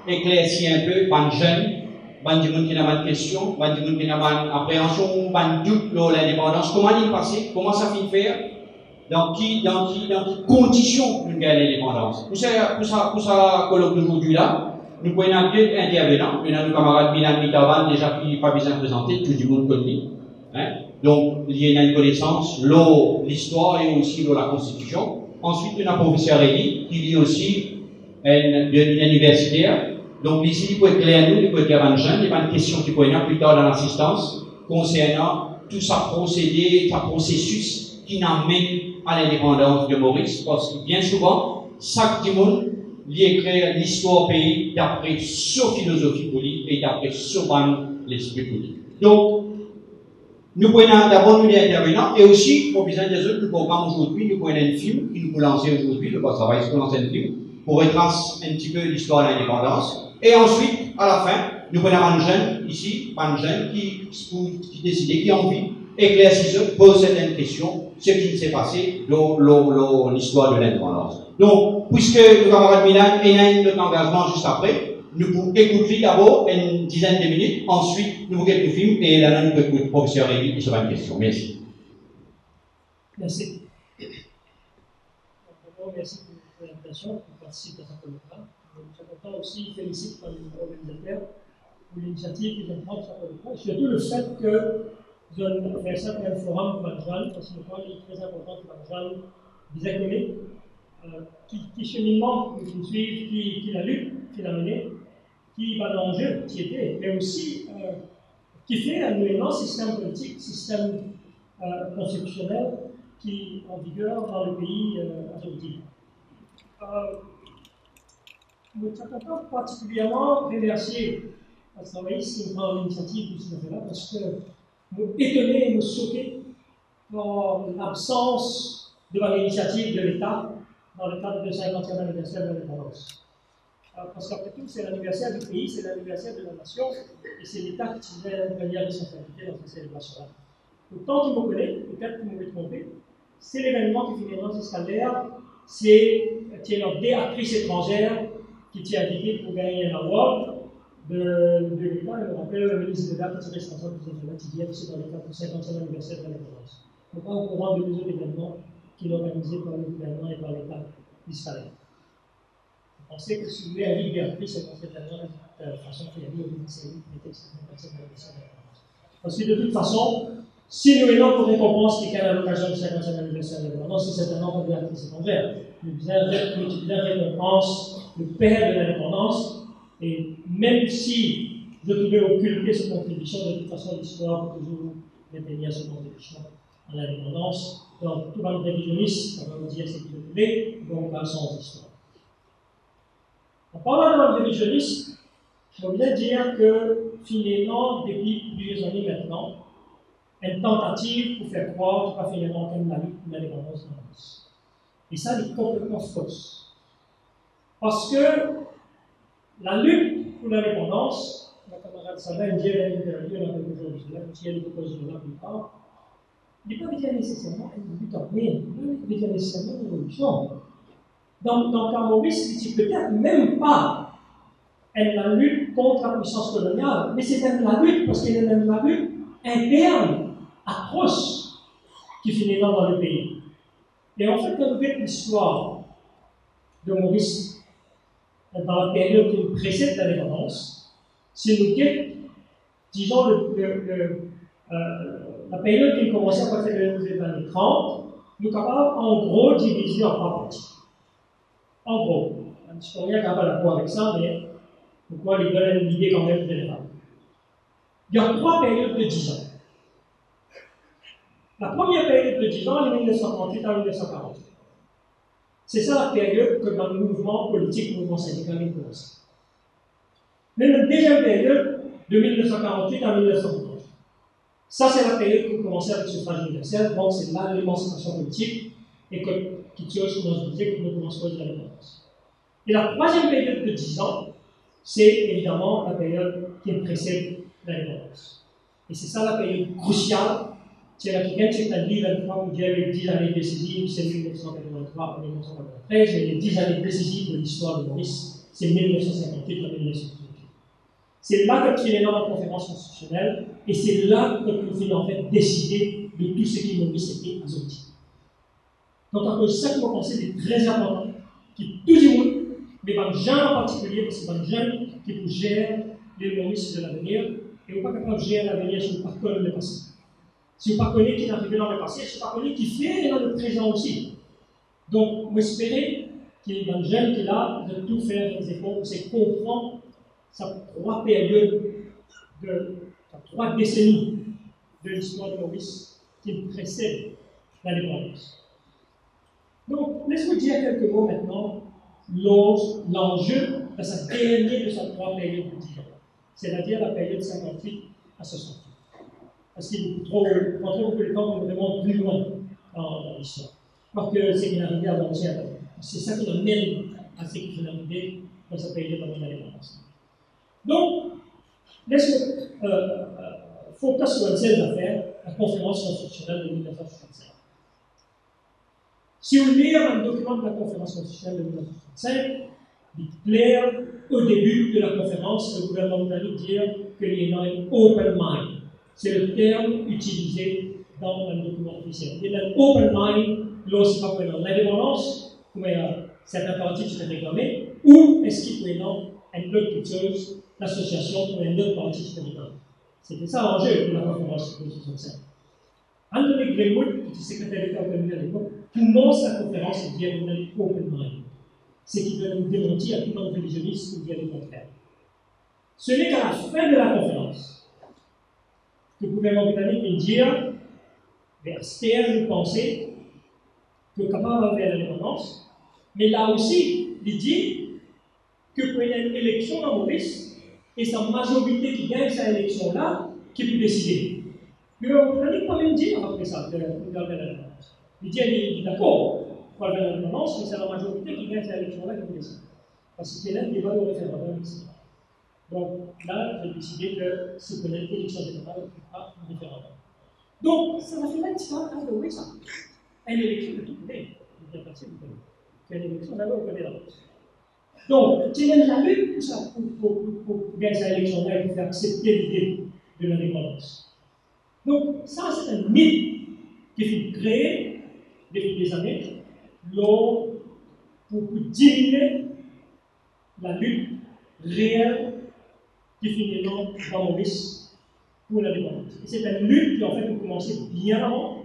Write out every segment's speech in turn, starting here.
éclaircir un peu, ban jeune, ban du monde qui n'a pas de questions, ban du monde qui n'a pas d'appréhension, ban doute sur l'indépendance. Comment il passe? Comment ça finit faire? Dans quelles conditions nous gagnons l'indépendance? Pour ça, colloque d'aujourd'hui là, nous pouvons avoir deux intervenants. Nous avons nos camarades Milan Mitavan, déjà qui pas besoin de présenter, tout le monde connaît. Hein? Donc, il y a une connaissance, l'histoire et aussi la Constitution. Ensuite, nous avons le professeur Elie, qui est aussi un universitaire. Donc, ici, il peut être clair, il peut être clair, il y a une question qui peut être plus tard dans l'assistance concernant tout ce procédé, ce processus qui n'amène à l'indépendance de Maurice, parce que bien souvent, chaque monde écrit l'histoire pays d'après sa philosophie politique et d'après son l'esprit politique. Donc, nous prenons d'abord nous les intervenants et aussi, pour besoin des autres, nous programme aujourd'hui, nous prenons un film qui nous peut lancer aujourd'hui, le travail sur lancer un film, pour retracer un petit peu l'histoire de l'indépendance. Et ensuite, à la fin, nous prenons un jeune ici, un jeune qui décide, qui a envie, éclaircir, pose certaines questions, ce qui s'est passé dans l'histoire de l'indépendance. Donc, puisque le camarade Milan est notre engagement juste après, nous pouvons écouter d'abord une dizaine de minutes, ensuite nous regardons le film et là nous pouvons écouter le professeur Rémy qui sera une question. Merci. Merci. D'abord, merci pour l'invitation pour participer à ce colloque-là. Je suis content aussi, félicite l'organisateur pour l'initiative qu'ils ont prise sur ce colloque-là, et surtout le fait que vous avez fait ça comme un forum pour Vanjal, parce que je crois qu'il est très important pour Vanjal bien connu, qui cheminement, qui suivent, qui la lutte, qui l'a menée, qui va dans l'enjeu, qui était, mais aussi qui fait annuellement système politique, système constitutionnel qui est en vigueur dans le pays aujourd'hui. Nous sommes particulièrement remercier à travailler qui prend l'initiative de ce fait-là, parce que nous étonnés et nous choqués par l'absence de l'initiative de l'État dans le cadre du 50e anniversaire de l'indépendance. Parce qu'après tout, c'est l'anniversaire du pays, c'est l'anniversaire de la nation, et c'est l'État qui tirait la première responsabilité dans cette célébration-là. Autant qu'il me connaît, peut-être que vous m'avez trompé, c'est l'événement qui finira jusqu'à l'air, c'est notre actrice étrangère qui tient invité pour gagner un award de l'État, et me rappelle le ministre de l'État qui est responsable de cette événement, qui dit que c'est dans le cadre du 50e anniversaire de l'indépendance. Donc, pas au courant de deux autres événements qui sont organisés par le gouvernement et par l'État d'Israël. Vous pensez que si vous voulez un livre Béatrice, c'est dans cette façon qu'il y a eu au lycée, qui était parce que de toute façon, si nous venons pour récompense qui est à l'occasion du 50e anniversaire de l'indépendance, c'est certainement pas Béatrice étrangère. Nous utilisons récompense le père de l'indépendance, et même si je pouvais occulter cette contribution, de toute façon, l'histoire peut toujours maintenir cette contribution à l'indépendance. Donc, tout le révisionniste, ça va vous dire ce que vous voulez, donc dans son histoire. En parlant de révisionniste, je voudrais dire que finalement, depuis plusieurs années maintenant, une tentative pour faire croire qu'il va finalement comme la lutte pour l'indépendance de la France. Et ça, c'est complètement fausse. Parce que la lutte pour l'indépendance, ma camarade Sabin dit dans l'interview, on a quelques jours de cela, qui est le proposition là plus tard, il n'est pas dire nécessairement une lutte armée, il n'est pas dire nécessairement une révolution. Donc, à Maurice, c'est peut-être même pas la lutte contre la puissance coloniale, mais c'est même la lutte, parce qu'elle est même la lutte interne, atroce, qui finit dans le pays. Et en fait, quand vous faites l'histoire de Maurice, dans la période qui précède l'indépendance, c'est nous guette, disons, la période qui commençait à partir des années 30, nous sommes capables, en gros, diviser en trois parties. En gros, un historien n'a pas d'accord avec ça, mais pourquoi il donne une idée quand même générale. Il y a trois périodes de 10 ans. La première période de 10 ans est de 1938 à 1948. C'est ça la période que dans le mouvement politique, le mouvement syndical a commencé. Mais la deuxième période, de 1948 à 1960. Ça, c'est la période qui commençait avec le suffrage universel, donc c'est là l'émancipation politique, et qui tient, comme je disais, que nous commençons de l'indépendance. Et la troisième période de 10 ans, c'est évidemment la période qui précède l'indépendance. Et c'est ça la période cruciale. C'est la qui c'est un livre, où il y a les 10 années décisives, c'est 1983 à 1993, et les 10 années décisives de l'histoire de Maurice, c'est 1958 à 1958. C'est là que finit la conférence constitutionnelle, et c'est là que nous finissons en fait décider de tout ce qui Maurice était azoti. Donc, à cause de ça, que mon conseil est très important, qui tout le monde, mais pas de gens en particulier, parce que c'est pas de gens qui vous gèrent les Maurice de l'avenir, et vous n'êtes pas capable de gérer l'avenir si vous ne connaissez pas le passé. Si vous ne connaissez pas qui est arrivé dans le passé, si vous ne connaissez pas qui fait dans le présent aussi. Donc, vous espérez qu'il y ait des jeunes qui est là de tout faire des efforts, c'est comprendre sa 3 périodes, sa 3 décennies de l'histoire de Maurice qui précède l'indépendance. Donc, laisse-moi dire quelques mots maintenant l'enjeu de sa dernière de sa 3 périodes de différence, c'est-à-dire la période 58 à 68. Parce qu'il faut rentrer beaucoup de temps pour vraiment plus loin dans l'histoire. Parce que c'est qu'il est arrivé à l'ancien, c'est ça qui amène à ce qui est arrivé dans sa période avant l'indépendance. Donc, laisse-moi focus sur une seule affaire, la conférence constitutionnelle de 1965. Si on lit un document de la conférence constitutionnelle de 1965, il est clair au début de la conférence, le gouvernement britannique dit qu'il y a un open mind. C'est le terme utilisé dans un document officiel. Il y a un open mind lorsqu'il va prendre l'indépendance, comme certains partis se réclamer, ou est-ce qu'il peut prendre une autre chose, l'association pour un autre parti se réclamer. C'était ça l'enjeu de la conférence de 1965. Anthony Greenwood, qui était secrétaire d'État au Cabinet à l'époque, commence la conférence et dit qu'il y a un open mind. C'est qu'il veut nous démentir à tout le religionniste ou bien le contraire. Ce n'est qu'à la fin de la conférence que le gouvernement britannique vient dire, vers Stern, nous penser que capable de faire l'indépendance, mais là aussi, il dit que pour une élection dans Maurice, et sa majorité qui gagne cette élection-là, qui peut décider. Le gouvernement britannique peut même dire après ça, de faire l'indépendance. Il dit, il est d'accord pour faire l'indépendance, mais c'est la majorité qui gagne cette élection-là qui peut décider. Parce que c'est l'un des valeurs référendum ici. Donc là, j'ai décidé que si vous connaissez l'élection générale, on ne fait pas un référendum. Donc, ça va faire l'histoire de oui, ça. Une élection de tout côté. Il y a personne qui connaît. C'est une élection d'abord, on connaît l'avance. Donc, c'est la lutte pour ça, pour gagner cette élection-là et pour faire accepter l'idée de l'indépendance. Donc, ça, c'est un mythe qui est créé depuis des années pour diminuer la lutte réelle qui finit dans Maurice pour l'indépendance. Et c'est une lutte qui en fait a commencé bien avant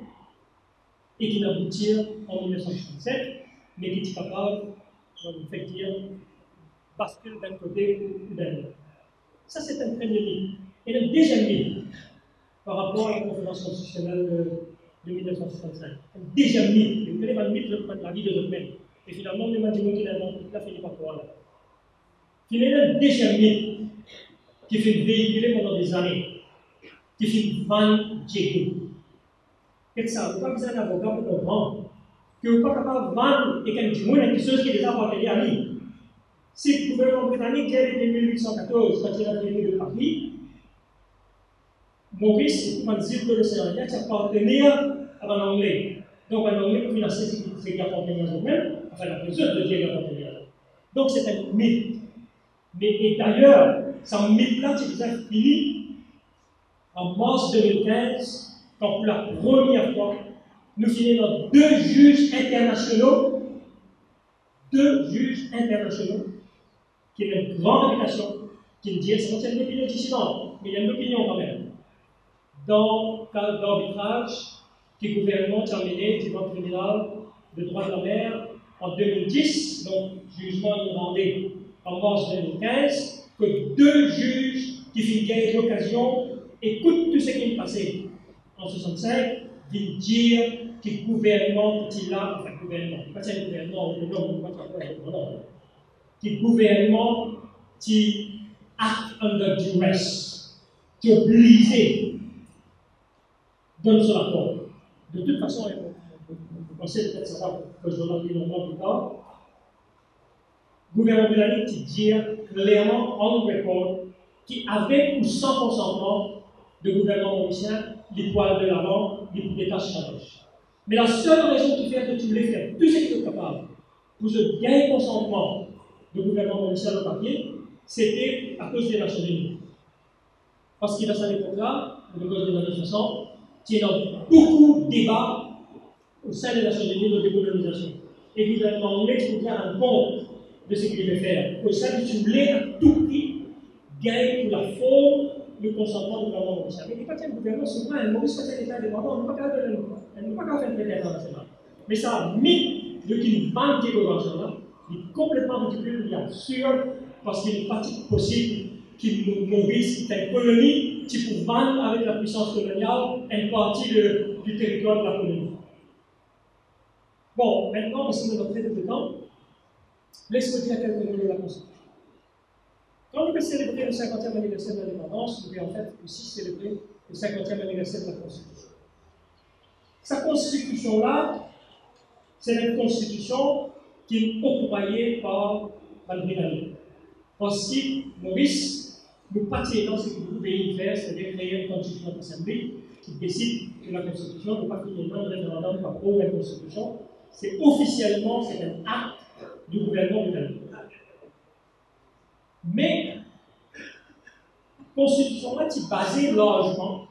et qui n'aboutit en 1967, mais qui est capable de faire dire bascule d'un côté ou d'un autre. Ça, c'est un premier mythe. Et le deuxième mythe, par rapport à la conférence constitutionnelle de 1965, un deuxième mythe, vous connaissez pas le mythe de la vie de notre même. Et finalement, le management qui l'a fini par quoi là. Il y a un deuxième mythe qui fait véhiculer pendant des années, qui fait vendre Diego. Et ça, vous n'avez pas besoin d'avocat pour comprendre que vous n'êtes pas capable de vendre et qu'il y a quelque chose qui est déjà appartenu à lui. Si le gouvernement britannique, dès 1814, quand il a créé le Paris, Maurice est une île de l'océan Indien qui appartenait à l'anglais. Donc, un anglais pour financer ce qui appartenait à eux-mêmes, enfin, la mesure de Dieu qui appartenait à eux. Donc, c'est un mythe. Et d'ailleurs, ce mythe-là, c'est déjà fini en mars 2015, quand pour la première fois, nous finissons 2 juges internationaux, qui ont une grande réputation, qui disent, c'est non seulement une opinion dissidente, mais il y a une opinion quand même, dans le cadre d'arbitrage que le gouvernement a mené du Tribunal criminel de droit de la mer en 2010, donc jugement irlandais en mars 2015, que 2 juges qui finissent gagner l'occasion écoutent tout ce qui est passé en 1965, viennent dire que le gouvernement qui est là, enfin le gouvernement, pas le gouvernement, que le gouvernement qui acte under duress, qui est obligé donne son accord. De toute façon, vous pensez peut-être savoir que je l'ai dit longtemps plus tard, le gouvernement britannique qui dit clairement on record qu'avec ou sans consentement du gouvernement mauricien, les poils de l'avant, les détachent la gauche. Mais la seule raison qui fait que tu voulais faire tout ce que tu es capable pour ce gain consentement de gouvernement mauricien au papier, c'était à cause des Nations Unies. Parce que dans cette époque-là, de cause des années 60, il y a beaucoup de débats au sein des Nations Unies de décolonisation. Et le gouvernement anglais se pouvait rendre compte de ce qu'il devait faire. Au sein du voulait à tout prix gagner pour la forme le consentement du gouvernement mauricien. Mais quand il y a un gouvernement souverain, Maurice, quand il y a un État indépendant, on ne peut pas faire un traité international. Mais ça a mis de qu'il manque de convention-là, il est complètement ridicule, il est absurde, parce qu'il n'est pas possible qu'il Maurice est une colonie qui peut vendre avec la puissance coloniale une partie du territoire de la colonie. Bon, maintenant, parce qu'on est entré dedans, laisse-moi dire quelques mots de la Constitution. Quand on veut célébrer le 50e anniversaire de l'indépendance, on veut en fait aussi célébrer le 50e anniversaire de la Constitution. Sa Constitution-là, c'est une Constitution qui est octroyée par la Britannique. Parce que Maurice, nous partit dans ce que nous pouvons faire, c'est-à-dire créer une Constitution d'Assemblée qui décide que la Constitution n'est pas finalement un référendum par rapport à la Constitution. C'est officiellement, c'est un acte du gouvernement britannique. Mais, la Constitution là est basée largement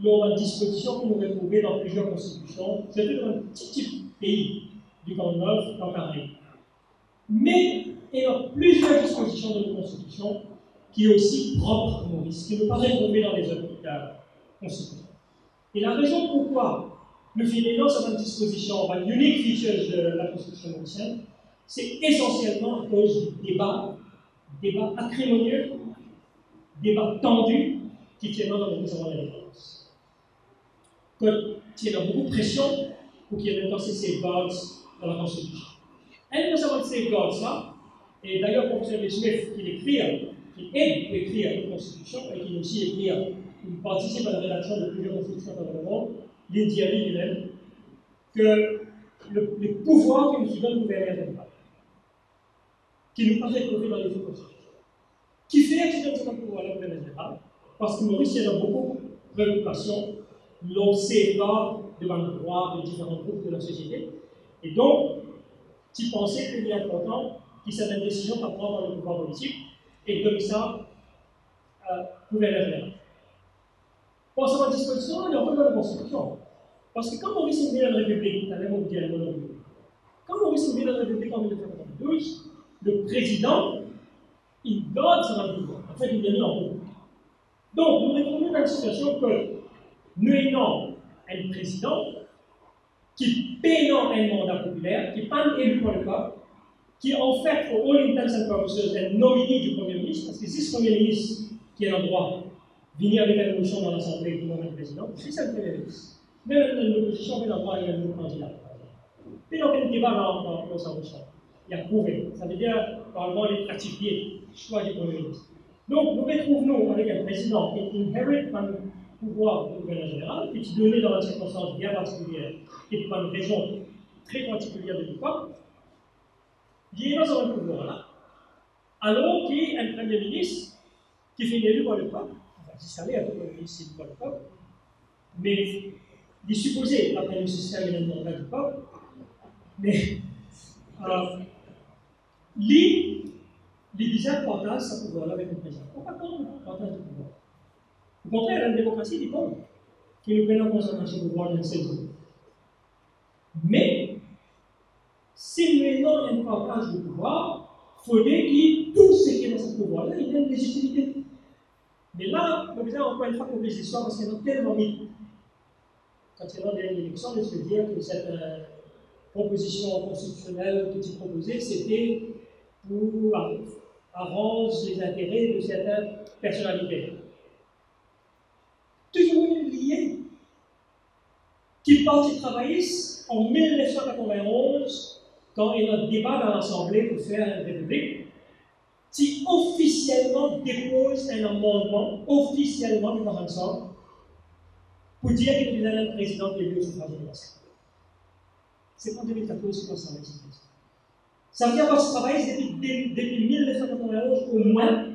sur la disposition que nous retrouvons dans plusieurs constitutions, c'est dans un petit pays du Commonwealth, dans Caraïbes. Mais il y a plusieurs dispositions de la Constitution qui est aussi propre à Maurice, qui ne pas retrouver dans les autres constitutions. Et la raison pourquoi nous finissons sur une disposition, une unique feature de la Constitution mauricienne, c'est essentiellement à cause du débat acrimonieux, débat tendu qui tient dans le gouvernement de l'indépendance. Quand il y a beaucoup de pression pour qu'il y ait maintenant ces safeguards dans la Constitution. Un de ces safeguards-là, et d'ailleurs, le professeur Smith, qui aide à écrire la Constitution et qui aussi il participe à la rédaction de plusieurs constitutions dans le monde, il dit lui-même que les pouvoirs que nous donnent le gouvernement général, qui nous paraît trouver dans les autres constitutions, qui fait que nous donne ce pouvoir au gouvernement général, parce que Maurice, il y a beaucoup de préoccupations, l'on sépare devant le droit de différents groupes de la société, et donc, tu pensais qu'il est important qu'il y ait une décision à prendre dans le pouvoir politique et donner ça au gouvernement général. Pour cette disposition, il y a encore dans la Constitution. Parce que quand Maurice est venu dans la République, quand Maurice est venu dans la République en 1992, le président, il garde son pouvoir. En fait, il est mis en pouvoir. Donc, nous retrouvons dans une situation que nous ayons un président qui paie un mandat populaire, qui n'est pas élu par le peuple, qui en fait, pour all intents and purposes, est nominé du Premier ministre, parce que si ce Premier ministre qui est en droit venir avec une motion dans l'Assemblée pour nommer le président, c'est le Premier ministre. Même l'opposition peut avoir un nouveau candidat. Il n'y a aucun débat dans sa motion. Il y a prouvé. Ça veut dire, normalement, il est ratifié le choix du Premier ministre. Donc, nous retrouvons avec un président qui inhérite un pouvoir du gouvernement général, qui est donné dans une circonstance bien particulière, et pour une raison très particulière de l'époque, il est dans un pouvoir-là, alors qu'il y a un Premier ministre qui fait élu par le peuple, enfin, jusqu'à là, un Premier ministre élu par le peuple, mais il est supposé, après le système et le mandat du peuple, mais lui, il disait partage sa pouvoir avec le président. On ne peut pas contre le partage du pouvoir. Au contraire, la démocratie dit bon, qui nous prenne en considération le pouvoir d'un seul groupe. Mais, si nous avons un partage du pouvoir, il faudrait que tout ce qui est dans ce pouvoir-là, il ait une légitimité. Mais là, on va encore une fois pour les histoires parce qu'il y en a tellement mis. Quand il y a une élection, je veux dire que cette proposition constitutionnelle que tu proposais, c'était pour arranger les intérêts de certaines personnalités. Toujours lié. Qui parti travailliste en 1991, quand il y a un débat dans l'Assemblée pour faire une république, qui officiellement dépose un amendement, officiellement du 45, pour dire qu'il y a un président qui est élu au suffrage universel. C'est pas en 2014 qu'on s'en est. Ça veut dire que ce travail, depuis 1991 au moins,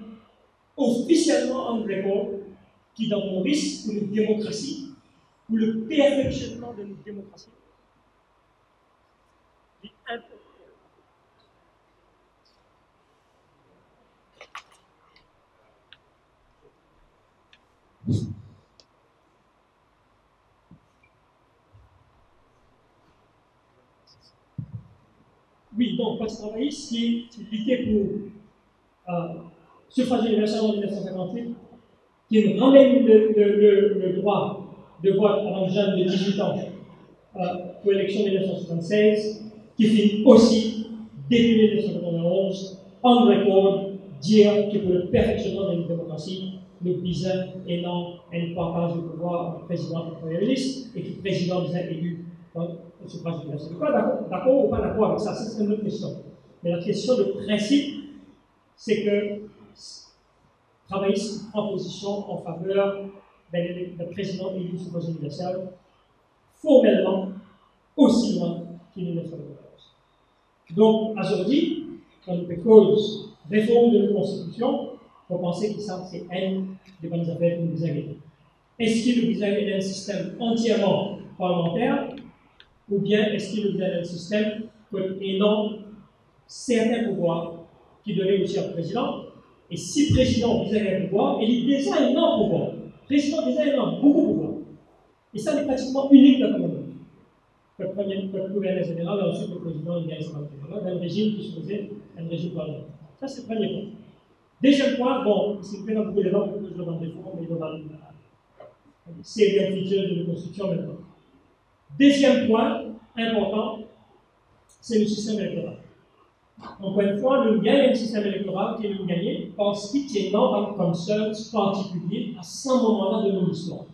officiellement en record, qui dans Maurice, pour une démocratie, pour le perfectionnement de notre démocratie, est important. Oui, donc, le Parti travailliste qui luttait pour suffrage universel en 1958, qui ramène le droit de vote à un jeune de 18 ans pour l'élection de 1976, qui finit aussi, depuis 1991, on record, dire que pour le perfectionnement de la démocratie, le président et non un partage de pouvoir président et premier ministre, et que le président déjà élu au suffrage universel. D'accord ou pas d'accord avec ça, c'est une autre question. Mais la question de principe, c'est que travailliste prend position en faveur d'un président élu au suffrage universel, formellement, aussi loin qu'il ne le ferait. Donc, aujourd'hui, quand on fait cause réforme de la Constitution, on pensait que ça, c'est une des bonnes affaires que nous avons. Est-ce qu'il nous a un système entièrement parlementaire, ou bien est-ce qu'il nous a un système et non certains pouvoirs qui donnaient aussi au président? Et si le président visait un pouvoir, il y a déjà un énorme pouvoir. Le président déjà un beaucoup de pouvoir. Et ça, c'est pratiquement unique dans le monde. Le gouverneur général, et ensuite le président, il y a un régime qui se faisait un régime parlementaire. Ça, c'est le premier point. Deuxième point, bon, c'est bien beaucoup les gens que je demande des fonds, mais ils demandent c'est bien feature de la Constitution maintenant. Deuxième point important, c'est le système électoral. Encore une fois, nous gagnons un système électoral qui nous gagne parce qu'il tient dans un concern particulier à ce moment-là de notre histoire.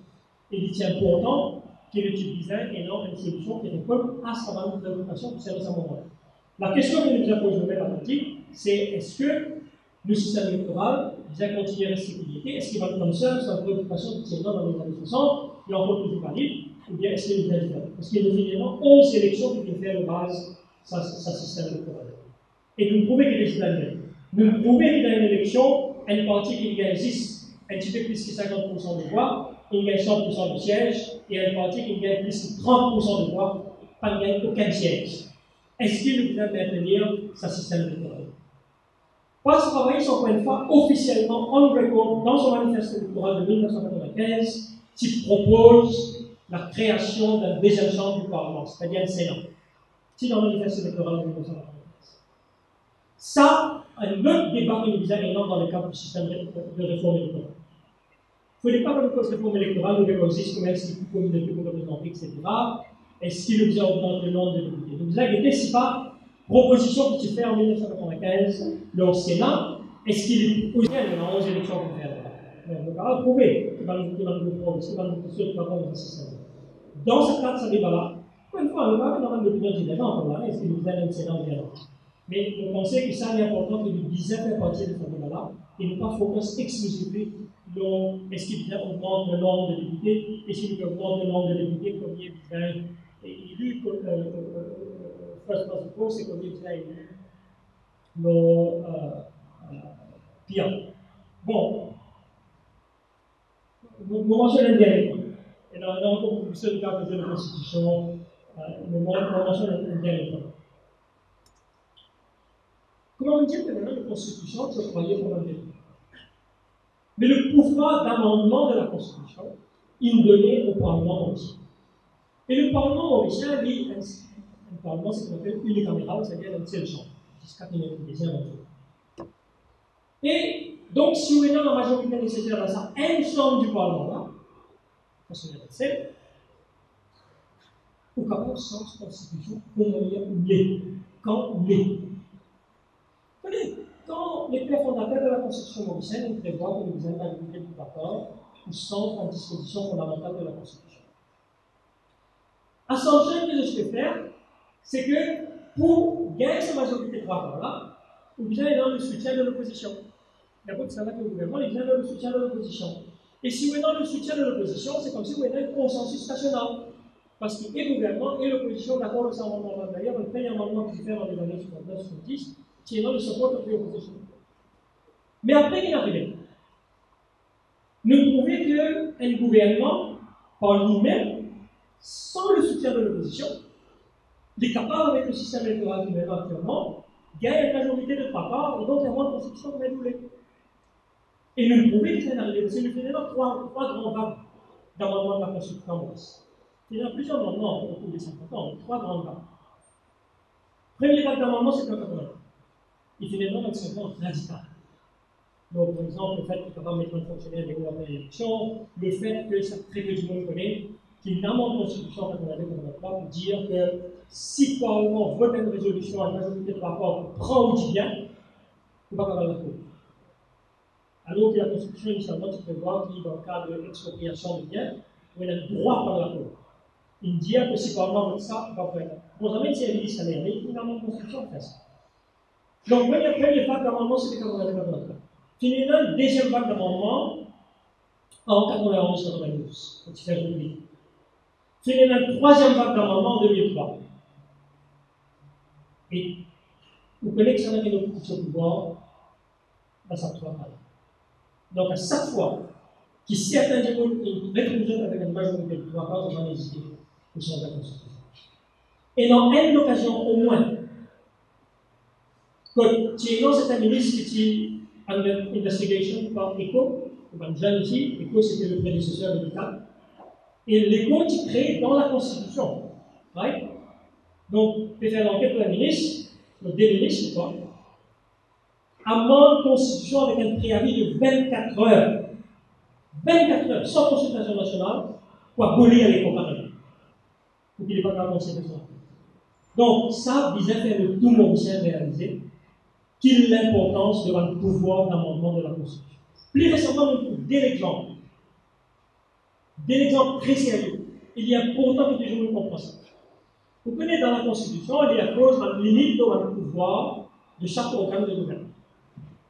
Il est important qu'il utilise et non une solution qui répond à sa préoccupation pour ce moment-là. La question que nous avons posée à partir, c'est est-ce que le système électoral va continuer à sécurité? Est-ce qu'il va être concern, sa préoccupation qui tient dans les années 60, il en faut toujours valide, ou bien est-ce qu'il va être différent? Parce qu'il y a finalement 11 élections qui vont faire de base sa système électoral. Et nous prouvons qu'il est italien. Nous prouvons qu'il y a une élection, un parti qui existe un petit peu plus que 50% de voix, il gagne 100% de sièges, et un parti qui gagne plus que 30% de voix, pas ne gagne aucun siège. Est-ce qu'il doit maintenir sa système électoral? Parce travailler encore une fois officiellement on record dans son manifeste électoral de 1995 qui propose la création d'un deuxième chambre du Parlement, c'est-à-dire un Sénat. C'est dans le manifeste électoral de 1995. Ça, un autre débat que nous avons dans le cadre du système de réforme électorale. Il ne faut pas que nous réforme électorale, nous réconcilions comme est-ce qu'il faut communauté pour représenter, etc. Est-ce qu'il nous a augmenté le nombre de députés? Nous avons été si pas proposition qui se fait en 1995, le Sénat, est-ce qu'il est aussi dans 11 élections qu'on fait? On va prouver qu'il va nous dans le système. Dans ce cadre, ça débat-là, une fois, on va avoir une opinion différente, est-ce qu'il nous a un Sénat ou bien? Mais on pensait que ça est important que nous disions faire partie de ce débat-là et ne pas focus exclusivement sur est-ce qu'il augmente le nombre de députés, est-ce qu'il augmente le nombre de députés, combien il va élu, first past the post, c'est combien il va élu le pire. Bon, nous mentionnons un dernier point. Et dans la conclusion du cadre de la Constitution, nous mentionnons un dernier point. Comment on dit que maintenant la Constitution, je croyais fondamentalement. Mais le pouvoir d'amendement de la Constitution, il donnait au Parlement entier. Et le Parlement original, un Parlement, c'est ce qu'on appelle unicaméral, c'est-à-dire une seule chambre, jusqu'à qu'il y ait une deuxième chambre. Et donc, si on est dans la majorité nécessaire dans ça, une chambre du Parlement là, parce qu'on est seul, au cas où sens Constitution, pour moyen ou l'est, quand ou l'est. Quand les pères fondateurs de la Constitution mauricienne prévoient que nous avons la liberté du rapport ou centre en disposition fondamentale de la Constitution. Assumption que je peux faire, c'est que pour gagner cette majorité de rapport-là, vous avez dans le soutien de l'opposition. D'abord, ça va que le gouvernement est dans le soutien de l'opposition. Et si vous êtes dans le soutien de l'opposition, c'est comme si vous êtes dans un consensus national. Parce que et le gouvernement et l'opposition, d'accord, le amendement d'ailleurs, le premier amendement qui se fait dans les années 69-70, qui est dans le support de l'opposition. Mais après qu'il est arrivé, nous prouvons qu'un gouvernement, par lui-même, sans le soutien de l'opposition, il est capable, avec le système électoral qu'il a actuellement, de gagner une majorité de 3 quarts et donc avoir une constitution qui va doubler. Et nous trouvons que c'est arrivé. C'est nous faisons trois grands vagues d'amendements de la Constitution en Grèce. Il y a plusieurs amendements au cours des 50 ans, trois grandes vagues. Première vague d'amendements, c'est en 80. Et finalement, elles sont radicales. Donc, par exemple, le fait qu'il ne peut pas mettre un fonctionnaire des gouvernements d'élection, le fait que ça très peu du monde connaît, qu'il y a une amende de constitution en 82-83 pour dire que si le Parlement vote une résolution à la majorité de rapport pour prendre ou dit bien, il ne peut pas avoir la cour. Alors que la Constitution, initialement, tu prévois qu'il, dans le cas de l'expropriation de biens, il a le droit par la cour. Il dit que si le Parlement vote ça, il va faire. Bon, jamais c'est un ministre salaire, mais une amende de constitution fait ça. Donc, première vague d'amendements, c'était 82-83. Finalement, une deuxième vague d'amendements en 91-92, quand il fait République. Finalement, une troisième vague d'amendements en 2003. Et vous connaissez que ça n'a été l'opposition au pouvoir dans cette trois vagues. Donc, à chaque fois que certains des gens retrouvent avec une majorité de 3 quarts, on va hésiter pour changer la Constitution. Et dans une occasion au moins, quand tu es un ministre qui est en investigation par ECHO, comme Jean ici, ECHO c'était le prédécesseur de l'État, et l'ECHO tu crée dans la Constitution. Right? Donc, tu fais l'enquête pour la ministre, le déministre, quoi. Amende Constitution avec un préavis de 24 heures. 24 heures, sans consultation nationale, pour abolir les comparables. Pour qu'il n'ait pas de la constitution. Donc, ça, visait à faire le tout mauricien réaliser qu'il l'importance de le pouvoir d'amendement de la Constitution. Plus récemment, nous trouvons des exemples très sérieux. Il y a pourtant que toujours nous comprenons ça. Vous connaissez dans la Constitution, il y a cause de limite dans le pouvoir de chaque organe de gouvernement.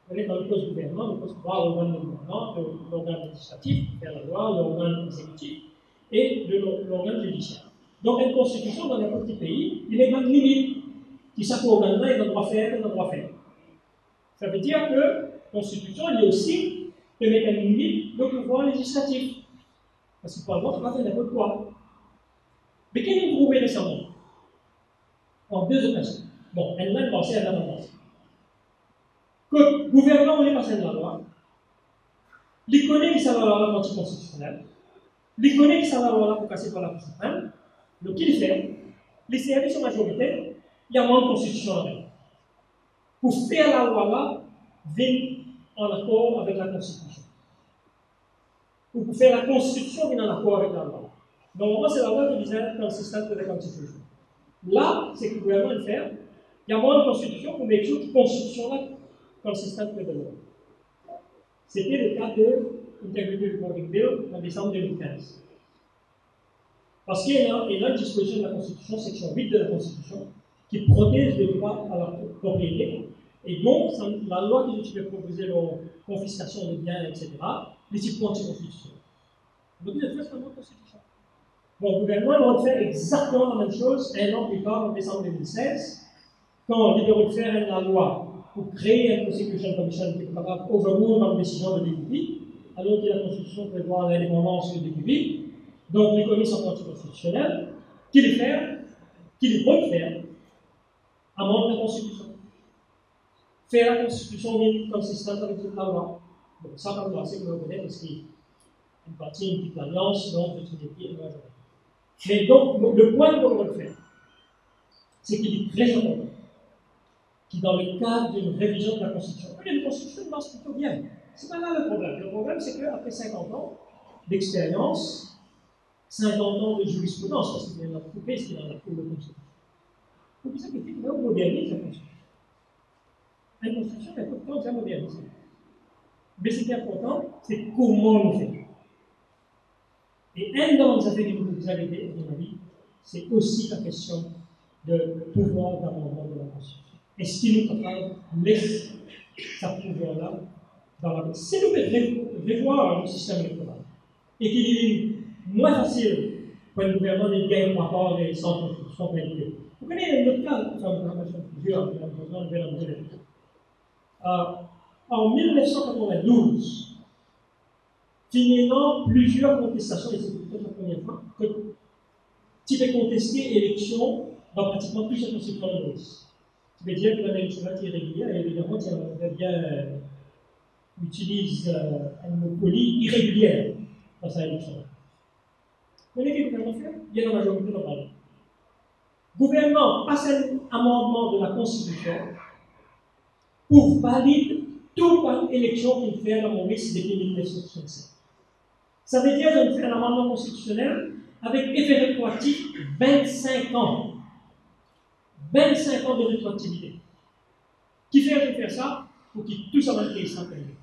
Vous connaissez dans le cause du gouvernement, nous avons trois organes de gouvernement, l'organe législatif, qui fait la loi, l'organe exécutif et l'organe judiciaire. Donc, une constitution dans n'importe quel pays, il y a une limite qui chaque organe-là, il a le droit de faire, il a le droit de faire. Ça veut dire que la constitution, il y a aussi de mettre une limite de pouvoir législatif. Parce que le Parlement ne peut pas faire n'importe quoi. Mais qu'est-ce que nous trouvons récemment? En deux occasions. Bon, elle a pensé à l'avance. Que le gouvernement voulait passer de la loi, il connaît que ça va avoir la partie constitutionnelle, il connaît que ça va avoir la pour casser par la Cour suprême, donc il fait, les services majoritaires, il y a moins de constitution avec. Pour faire la loi là, venir en accord avec la Constitution. Ou pour faire la Constitution venir en accord avec la loi. Normalement, c'est la loi qui disait consistante avec la Constitution. Là, c'est que le gouvernement le fait, il y a moins de Constitution pour mettre toute Constitution là consistante avec la loi. C'était le cas de l'Integrity Reporting Bill en décembre 2015. Parce qu'il y a une disposition de la Constitution, section 8 de la Constitution, qui protège le droit à la propriété. Et donc, la loi qui peut proposer la confiscation de biens, etc., les types anti-constitutionnels. Donc, il a fait cette constitution. Bon, le gouvernement va faire exactement la même chose un an plus tard, en décembre 2016, quand il veut faire la loi pour créer une Prosecution Commission qui est capable d'overrule dans la décision de l'EQB, alors que la Constitution prévoit l'indépendance de l'EQB. Donc, les commissions anticonstitutionnelles, qui les veulent faire, amendent la Constitution. Faire la Constitution consistante avec toute la loi. Donc, ça, comme loi, c'est que vous connaissez, parce qu'il y a une partie, une petite alliance, donc, de tout les majorité. Mais donc, le point qu'on veut faire, c'est qu'il est très important qui, dans le cadre d'une révision de la Constitution, la Constitution marche plutôt bien. C'est pas là le problème. Le problème, c'est qu'après 50 ans d'expérience, 50 ans de jurisprudence, parce qu'il y en a coupé ce qu'il y en a pour le Constitution. Il faut que ça qu'il modernise la Constitution. La Constitution, il y a peu de temps déjà modernisée. Mais ce qui est important, c'est comment on fait. Et un dans les affaires d'universalité, à mon avis, c'est aussi la question de pouvoir d'amendement de la Constitution. Est-ce qu'il est capable de laisser sa pouvoir-là dans la Constitution? Si nous revoir le système électoral et qu'il est moins facile pour le gouvernement de gagner par rapport à sans constitution planifiée. Vous connaissez notre cas, en 1992, finalement, plusieurs contestations, et c'est peut-être la première fois, que tu peux contester l'élection dans pratiquement plusieurs constitutions de Maurice. Tu peux dire que l'élection est irrégulière, et évidemment, tu as bien utilise un mot poli, irrégulière dans sa élection. Vous voyez ce que le gouvernement fait? Il y a la majorité dans le Parlement. Le gouvernement passe un amendement de la Constitution pour valider toute élection qu'il fait dans Maurice depuis 1967. Ça veut dire qu'il fait un amendement constitutionnel avec effet rétroactif 25 ans. 25 ans de rétroactivité. Qui fait faire ça pour qu'il tout ça va être sans payer.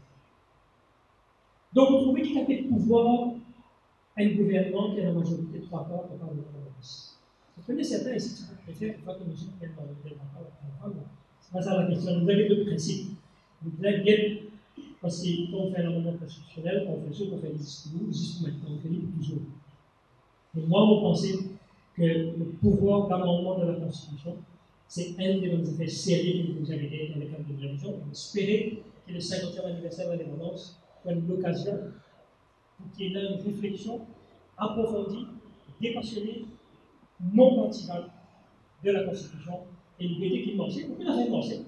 Donc, vous trouvez qu'il a fait pouvoir à un gouvernement qui a la majorité de 3 quarts pour parler de la Maurice. Vous connaissez certains ici qui préfèrent que nous sommes tellement c'est pas ça la question. Vous avez deux principes. Vous avez parce qu'on fait un amendement constitutionnel, on fait ça, on fait des discours maintenant, on fait les toujours. Mais moi, vous pensez que le pouvoir d'amendement de la Constitution, c'est un des effets sérieux que vous avez dans le cadre de la religion. On espérait que le 50e anniversaire de l'indépendance soit l'occasion pour qu'il y ait une réflexion approfondie, dépassionnée, non partisane de la Constitution et nous guetter qui pensait, nous n'a rien pensé,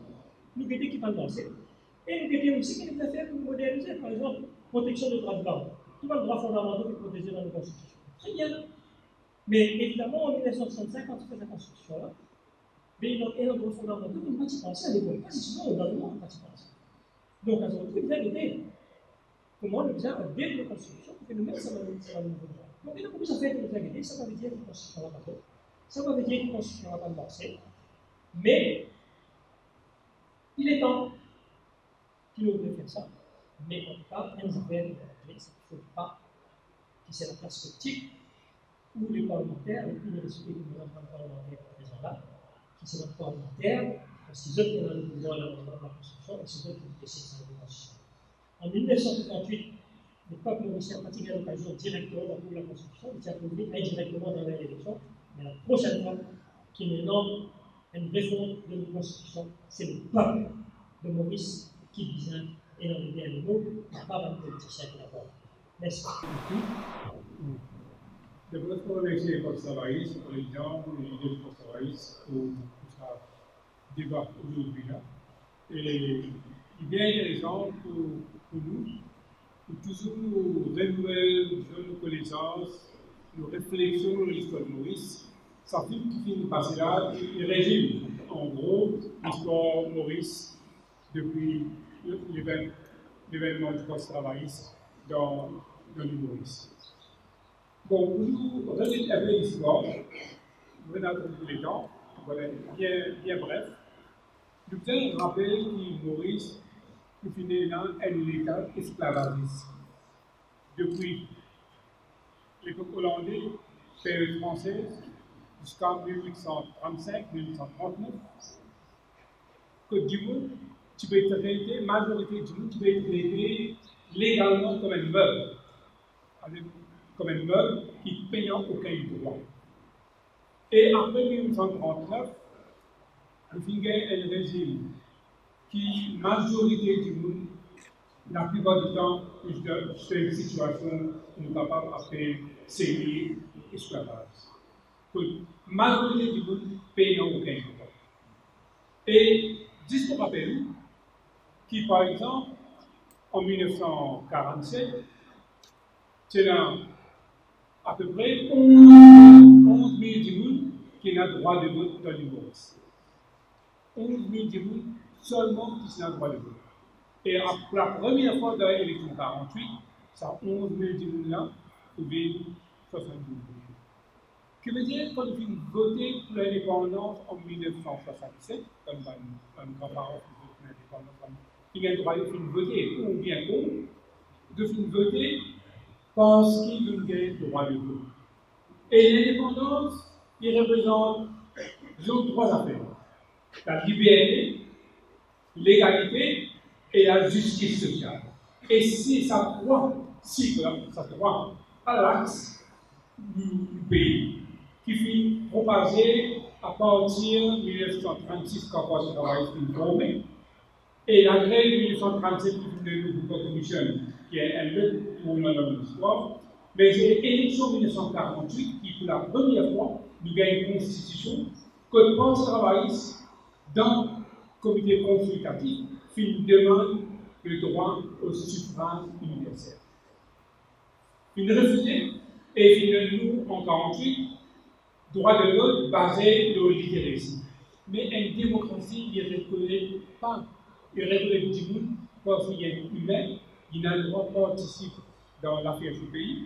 nous guetter qui pas pensé, et nous guetter aussi qu'il a fait pour moderniser, par exemple, protection des droits de l'homme. Tout le droit fondamental est protégé dans la Constitution. Très bien. Mais évidemment, en 1965, quand on fait la Constitution-là, mais il y a un droit fondamental, on ne peut pas y penser à l'époque, pas si souvent au gouvernement, on ne peut pas y penser. Donc, à ce moment-là, il y a l'idée. Comment le bien dès la Constitution, pour que nous mettre ça dans le nouveau droit. Donc, il y a beaucoup de choses à faire, ça veut dire que la Constitution n'a pas fait. Ça veut dire que la Constitution n'a pas lancé. Mais, il est temps qu'il nous faire ça. Mais en tout cas, un affaire de la clé, c'est qu'il ne faut pas que c'est la perspective où les parlementaires, et puis le respect du gouvernement parlementaire présent là, qui sont les parlementaires, parce qu'ils ont dans le pouvoir de la Constitution, et c'est eux qui décident de la Constitution. En 1958, le peuple mauricien a pratiqué l'occasion directement d'appuyer la Constitution, il s'est approuvé indirectement dans l'élection, mais la prochaine fois qu'il nous nomme une réforme de la Constitution, c'est le peuple de Maurice qui désigne et non le bien de nous, pas un politicien qui l'apporte. Merci. Je voudrais remercier le Travailliste, le président et les Travaillistes pour ce débat aujourd'hui là. Et il y a une raison pour nous, pour toujours nous renouveler nos connaissances, nos réflexions sur l'histoire de Maurice. Ça fait qu'il passer là, il résume en gros l'histoire de Maurice depuis l'événement du poste travailliste dans l'île Maurice. Bon, pour nous revenir un peu l'histoire, nous venons dans tous les temps, voilà, bien bref. Nous faisons un rappel que Maurice finit dans un état esclavagiste. Depuis l'époque hollandaise, période française, jusqu'en 1835-1839, Côte d'Ivoire, tu peux être traité, majorité du monde, tu peux être traité légalement comme un meuble. Comme un meuble qui ne payant aucun droit. Et après 1839, on finit un régime qui, majorité du monde, la plupart du temps, c'est une situation où nous sommes capables d'appeler semi-esclavage. La majorité du monde payant aucun droit. Et juste pour rappeler, qui par exemple, en 1947, c'est là à peu près 11 000 personnes qui ont le droit de vote dans le Maurice. 11 000 personnes seulement qui ont le droit de vote. Et pour la première fois dans l'élection 48, ces 11 000 personnes-là trouvaient 72 000. Ce qui veut dire qu'on a voté pour l'indépendance en 1967, comme un grand-parent qui vote pour l'indépendance, il a le droit de voter, ou bien de voter parce qu'il nous gagne le droit de vote. Et l'indépendance, il représente trois affaires. La liberté, l'égalité et la justice sociale. Et si ça croit à l'axe du pays, qui fut propagé à partir de 1936 quand le travail fut formé, et la grève de 1937 qui fut une nouvelle commission, qui est un autre moment dans l'histoire, mais c'est l'élection de 1948 qui, pour la première fois, nous gagne une constitution que le Parti travailliste, dans le comité consultatif, fait une demande le droit au suffrage universel. Une refusée et finalement en 1948, droit de vote basé sur littératie. Mais une démocratie ne reconnaît pas, il reconnaît du monde parce qu'il y a une humaine, il a le droit de participer dans l'affaire du pays,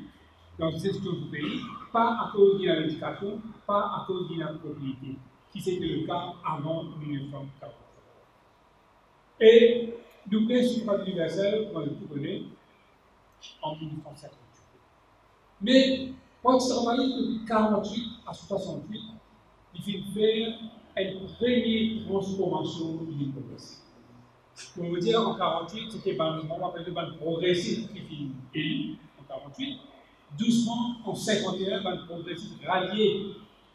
dans la gestion du pays, pas à cause de l'éducation, pas à cause de la propriété, qui c'était le cas avant 1940. Et nous avons le suffrage universel, on le connaît, en 1958. Mais quand on travaille depuis 1948 à 1968, il faut faire une première transformation de l'hypothèse. Pour vous dire, en 1948, c'était un moment progressif qui fut élu en 1948. Doucement, en 1951, un progressif rallié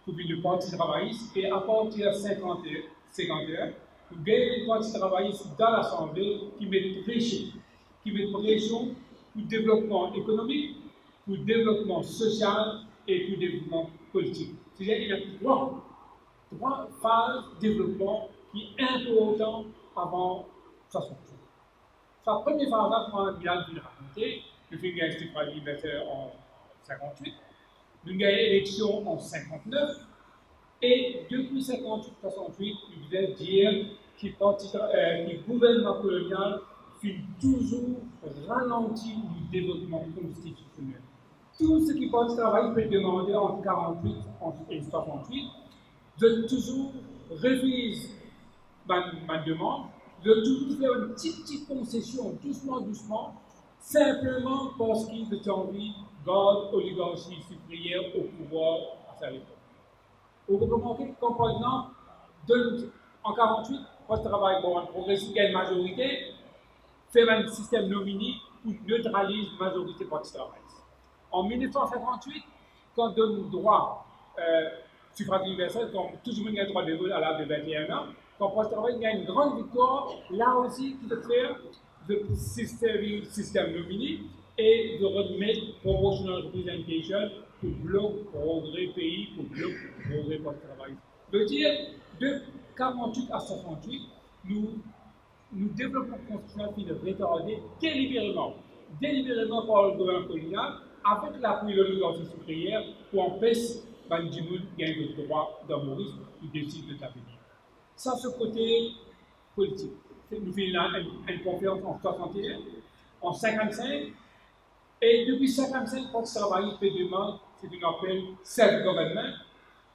pour le Parti travailliste, et à partir de 1951, vous avez le Parti travailliste dans l'Assemblée qui met pression pour le développement économique, pour le développement social et pour le développement politique. C'est-à-dire qu'il y a trois phases de développement qui sont importantes avant 1968. Sa première phase, quand il a raconté, nous avons gagné le suffrage universel en 1958, nous avons gagné l'élection en 1959, et depuis 1958, nous devons dire que le gouvernement colonial fait toujours ralentir le développement constitutionnel. Tout ce qui peut travailler peut demander en 1948 et 1968, de toujours refuser ma demande, de toujours faire une petite concession, doucement, simplement parce qu'ils ont envie de garder l'oligarchie supérieure au pouvoir à sa époque. Vous pouvez remarquer comme par exemple, en 1948, quand on travaille pour un progressiste, il y a une majorité, fait un système nominé pour neutraliser la majorité parti travailliste. En 1958, quand on donne le droit suffrage universel, quand tout le monde a le droit de vote à l'âge de 21 ans, quand le parti travailliste gagne une grande victoire, là aussi, il faut faire le système nominé et de remettre proportional representation pour bloc progrès pays, pour bloc progrès parti travailliste. De dire, de 1948 à 1968, nous développons une constitution qui est retardée délibérément par le gouvernement colonial, avec l'appui de l'autorité supérieure, pour empêcher du monde de gagner le droit d'un Maurice qui décide de l'avenir. Ça, ce côté politique. Nous faisons une conférence en 1961, en 1955, et depuis 1955, quand on travaille, peut demander, c'est une appel self-government,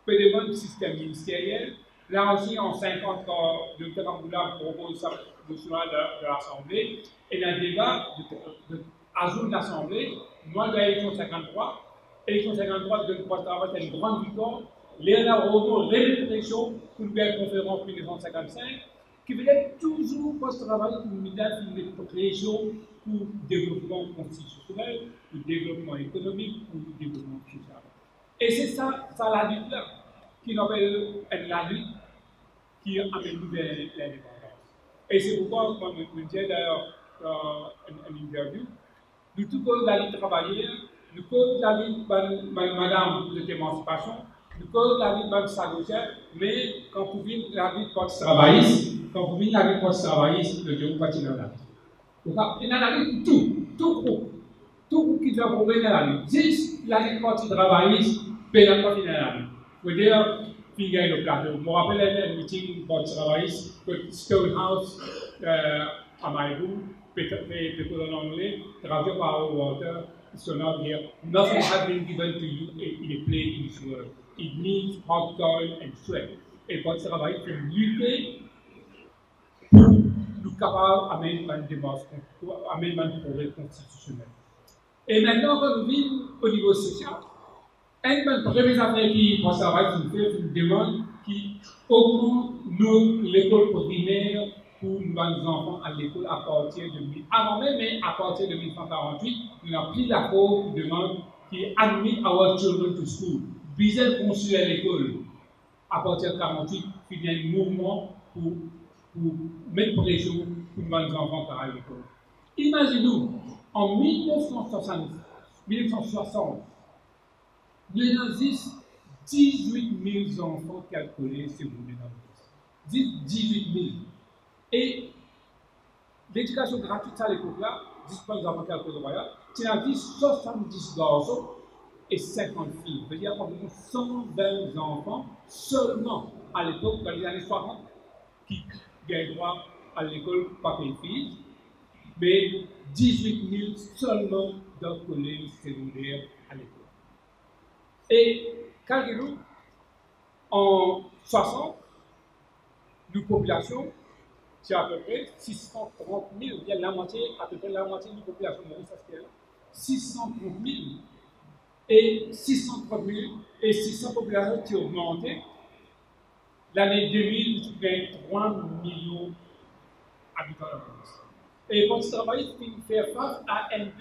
peut demander le système ministériel. Là aussi, en 1950, quand le Dr Amboula propose le choix de l'Assemblée, et dans le débat d'ajout de l'Assemblée, moi, de l'élection 1953, l'élection 1953, de travail, c'est une grande victoire. Léonard Renaud remet pression pour une conférence en 1955, qui veut dire toujours post-travail pour une pression pour le développement constitutionnel, pour le développement économique, pour le développement social. Et c'est ça la lutte là, qui appelle la lutte qui amène vers l'indépendance. Et c'est pourquoi, comme je disais d'ailleurs dans une interview, nous tout cause la lutte travaillée, nous cause la lutte madame de l'émancipation, nous cause la lutte de Sagosia, mais quand vous venez la lutte post-travailliste, le Dieu va tirer la lutte. Donc, il y a la lutte tout groupe qui doit progresser dans la lutte. Si la lutte post-travailliste, peut pas finir la lutte. Vous voyez, il y a le plateau. Je me rappelle un meeting post-travailliste que Stonehouse à Maïbou, peut-être en anglais, traduit par Walter, Stonehouse dire, nothing has been given to you in a play in this world. It needs hard toil and sweat. Et post-travailliste peut lutter pour nous capables d'amener un progrès constitutionnel. Et maintenant, quand nous vivons au niveau social, une première affaire qui fait une demande qui augmente l'école primaire pour nos enfants à l'école à partir de avant même, mais à partir de 1948, nous avons pris la cause demande qui est admit our children to school. Bizarre construire l'école à partir de 1948, il y a un mouvement pour mettre pression pour nos enfants à l'école. Imaginez-nous, en 1960, il y a 18 000 enfants calculés sur le 18 000. Et l'éducation gratuite à l'époque-là, disponible dans quelques royales, c'est la vie 70 garçons et 50 filles. C'est-à-dire environ 120 enfants seulement à l'époque, dans les années 60, qui gagnent droit à l'école par les filles, mais 18 000 seulement dans le collège secondaire à l'époque. Et calculons, en 60, nos populations, c'est à peu près 630 000, bien la moitié, à peu près la moitié de la population maurice, 630 000. Et 630 000 et 600 populations qui ont augmenté. L'année 2000, il y a 3 millions d'habitants en France. Et pour ce travail, il faut faire face à un des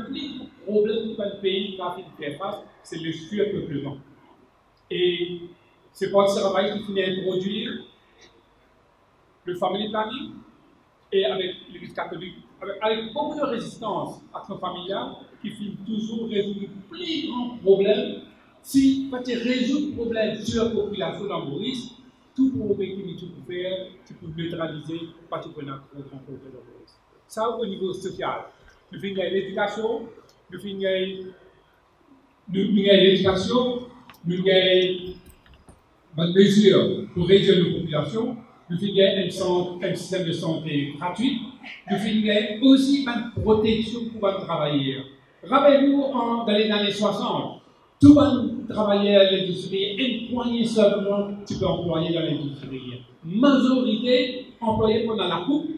plus gros problèmes que le pays va faire face, c'est le surpeuplement. Et c'est pour ce travail qu'il faut introduire le family planning et avec l'Église catholique, avec beaucoup de résistance à son familial, qui finit toujours résoudre le plus grand problème. Si tu résous le problème sur la population dans Maurice, tout problème que tu peux faire, tu peux neutraliser, parce que tu peux avoir un grand problème dans Maurice. Ça, au niveau social. Nous finissons l'éducation, nous finissons l'éducation, nous avons une mesure pour réduire nos populations, nous finissons un système de santé gratuit, nous finissons aussi une protection pour les travailleurs. Rappelez-vous, dans les années 60, tout le monde travaillait à l'industrie, une poignée seulement tu peux employer dans l'industrie. Majorité employée pendant la coupe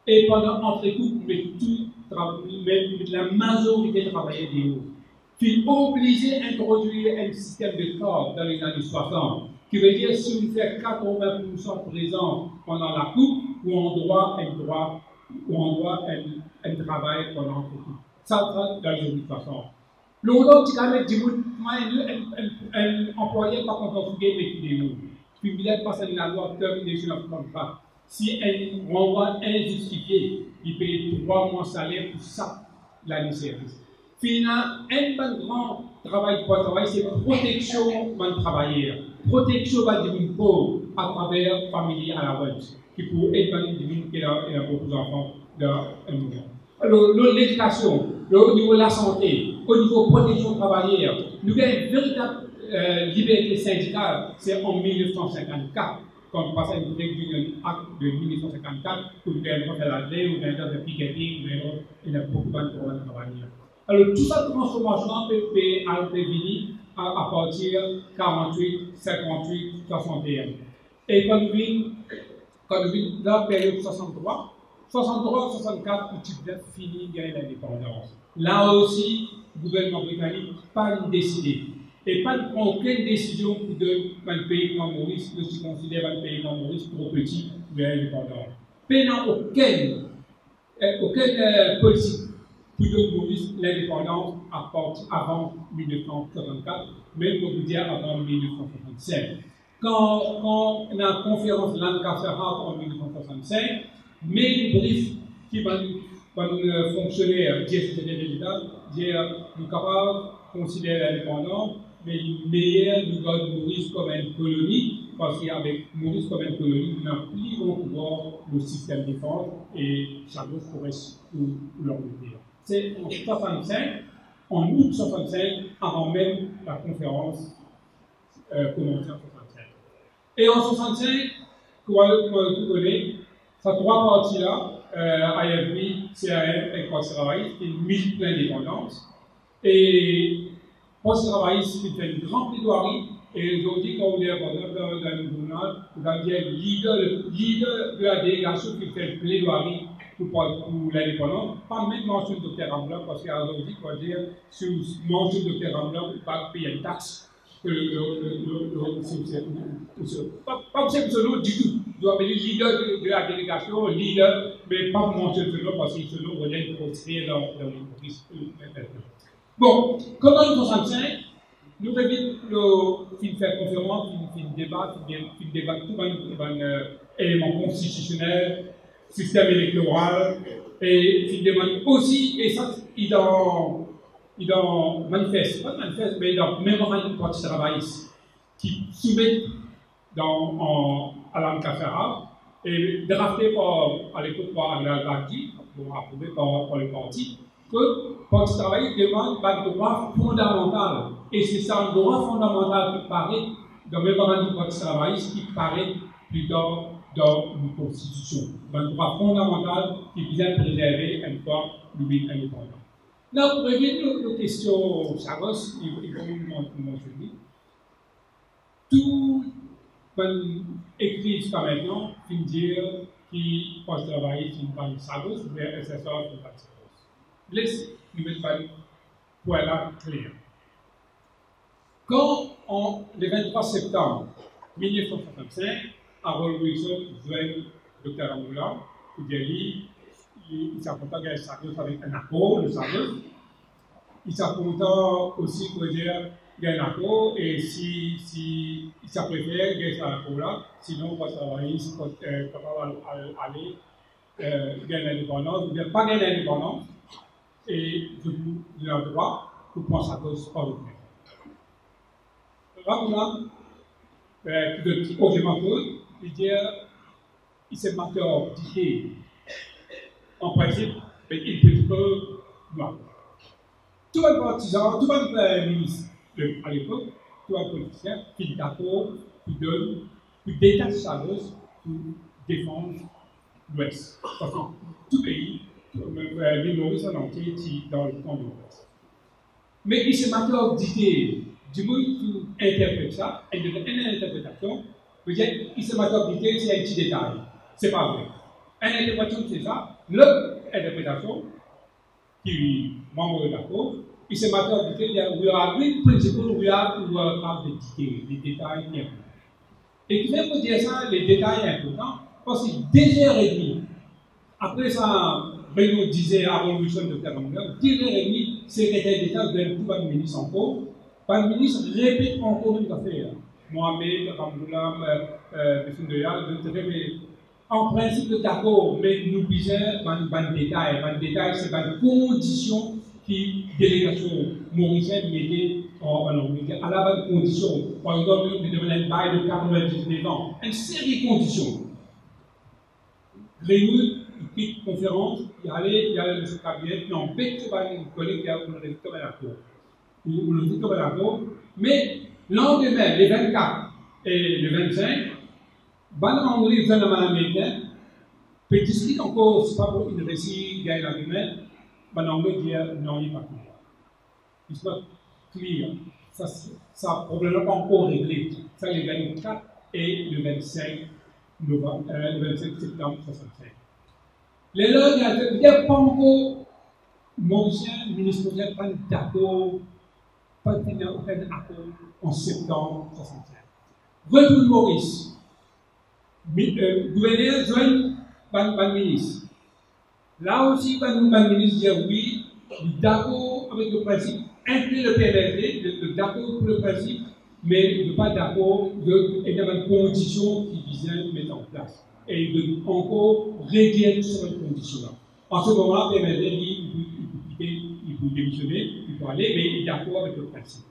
et pendant entre-coupe, mais la majorité travaillait des hauts. Puis obligé d'introduire un système de corps dans les années 60, qui veut dire si on fait 80% présent pendant la coupe, ou on doit un travail pendant l'entre-coupe. Ça va dans les années 60. L'autre, tu as dit, un employé par contre, il met des mots. Puis il est passé la loi termination of contract. Si un renvoi injustifié, il paye 3 mois de salaire pour ça, l'année service. Finalement, un grand travail pour travail, c'est protection de travailleurs, protection de pauvres à travers famille à la vente, qui pour aider les gens qui ont beaucoup d'enfants dans un mouvement. Alors, l'éducation, au niveau de la santé, au niveau de la protection travailleurs, nous avons une véritable liberté syndicale, c'est en 1954, quand on passe à une règle acte de 1954, où nous avons fait la loi, où nous avons fait piqueting, où nous avons beaucoup de travailleurs. Alors, toute cette transformation peut venir à partir de 48, 58, 61. Et quand nous vivons dans la période 63, 64, le type de fini de l'indépendance. Là aussi, le gouvernement britannique n'a pas décidé. Et pas aucune décision pour un pays comme Maurice, ne se considère un pays comme Maurice trop petit de l'indépendance. Mais n'a aucune politique pour donner Maurice l'indépendance avant 1964, même pour vous dire avant 1965. Quand on a la conférence de Lancaster House en 1965, mais le brief qui va nous fonctionnaire dire que nous sommes capables de considérer l'indépendance, mais le meilleur nous donne Maurice comme une colonie, parce qu'avec Maurice comme une colonie, nous n'avons plus grand pouvoir le système de défense et chaque chose pourrait l'Angleterre. C'est en 65, en août 65, avant même la conférence commencée en 65. Et en 65, comme vous connaissez, ces 3 parties-là, IFB, CAM et Force travailliste, qui militent l'indépendance. Et Force travailliste, qui fait une grande plaidoirie, et ils ont dit qu'on voulait avoir dans le journal, vous avez le leader de la délégation qui fait une plaidoirie pour l'indépendance, pas même mention de Dr. Ramblin, parce qu'ils ont dit qu'on va dire, si vous mentionnez de Dr. Ramblin, vous ne pouvez pas payer une taxe. Pas ce nom du tout. Vous doit appeler leader de la délégation, leader, mais pas mentionner ce nom parce que ce nom relève pour inscrire dans les bon, comme en 1965, nous avons fait conférence, fait débat tout un élément constitutionnel, système électoral, et il demande aussi, et ça, il manifeste, pas manifeste, mais dans le mémorandum de parti travailliste, qui soumet à Lancaster House, et drafté à l'époque par Amiral Bagdi, approuvé par le parti, que le Parti travailliste demande un droit fondamental. Et c'est ça, un droit fondamental qui paraît dans le moment du Parti travailliste, qui paraît plus tard dans une constitution. Un droit fondamental qui vient préserver une fois le pays indépendant. Là, pour revenir aux questions Sagos, il faut nous mentionner. Tout écrit jusqu'à maintenant, il dire qui pense travailler sur une bande Sagos, mais SSR sur une bande Sagos. Laissez nous mettre un point là clair. Quand, le 23 septembre 1965, Harold Wilson joint Dr. Amoula, il dit il s'appelle à Sagos avec un accord, le Sagos. Il s'appelle aussi pour dire qu'il y a un accord et si il s'appréfère, il y a un accord là, sinon on va travailler, capable d'aller gagner l'indépendance, ou bien pas gagner l'indépendance, et je vous ai le droit pour prendre Sagos par le fait. Ramoula, de petit projet Macron, il dit il s'est marqué d'idées. En principe, il peut être noir. Tout le partisan, tout le ministre à l'époque, tout le politicien, qui est d'accord, qui donne, qui détache Sagos pour défendre l'Ouest. Parce que tout pays, l'île Maurice en entier, dans le camp de l'Ouest. Mais il s'est marqué d'idées. Du monde qui interprète ça, et de une interprétation, vous dites, il s'est marqué d'idées, c'est un petit détail. C'est pas vrai. Une interprétation, c'est ça. L'autre interprétation, qui est membre d'accord, il s'est marqué d'idées, il y a une principle, we have the details, les détails importants. Et qui vient pour dire ça, les détails importants, parce que 2h30, après ça, Renaud disait avant Wilson de Terre-Mondiale, 2h30, secrétaire d'État de tout le ministre encore. Le ministre répète encore une affaire. Mohamed, Ramboula, en principe d'accord, mais nous disons un détail. Un détail, c'est une condition qui délégation mauricienne mettait en Angleterre. À la bonne condition, par exemple, nous devons un bail de 99 ans. Une série de conditions. Réunion, une petite conférence, il y a le cabinet, puis on fait un collègue qui a le résultat de l'accord. Mais lendemain, les 24 et le 25, Anglais vient à l'américain, peut discuter encore, c'est pas pour une récit, gagne la demain, Anglais dit non, il n'est pas clair. Il n'est pas clair. Ça, problème pas encore réglé. Ça, les 24 et le 25 novembre, le 25 septembre 65. Les lois, il n'y a pas encore, Mauricien, le ministre de pas d'accord. Pas de aucun accord en septembre 65. Retour de Maurice. Gouverneur joint le ministre. Là aussi, le ministre dit oui, il est d'accord avec le principe, inclut le PLD, d'accord pour le principe, mais il n'est pas d'accord avec les conditions qu'il visait mettre en place. Et il veut encore réduire sur cette condition-là. En ce moment-là, le PLD il peut démissionner, il peut aller, mais il est d'accord avec le principe.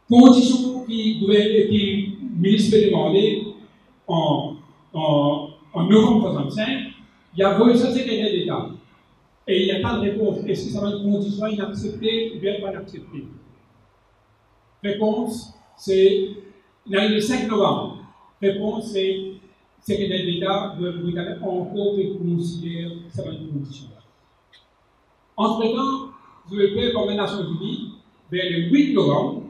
Condition qui le ministre peut demander en novembre 1965, il y a voulu ça, secrétaire d'État. Et il n'y a pas de réponse. Est-ce que ça va être une condition inacceptée ou bien pas inacceptée? Réponse, c'est le 5 novembre. Réponse, c'est secrétaire d'État britannique encore considère que ça va être une condition. Entre-temps, je le fais comme les Nations Unies, vers le 8 novembre,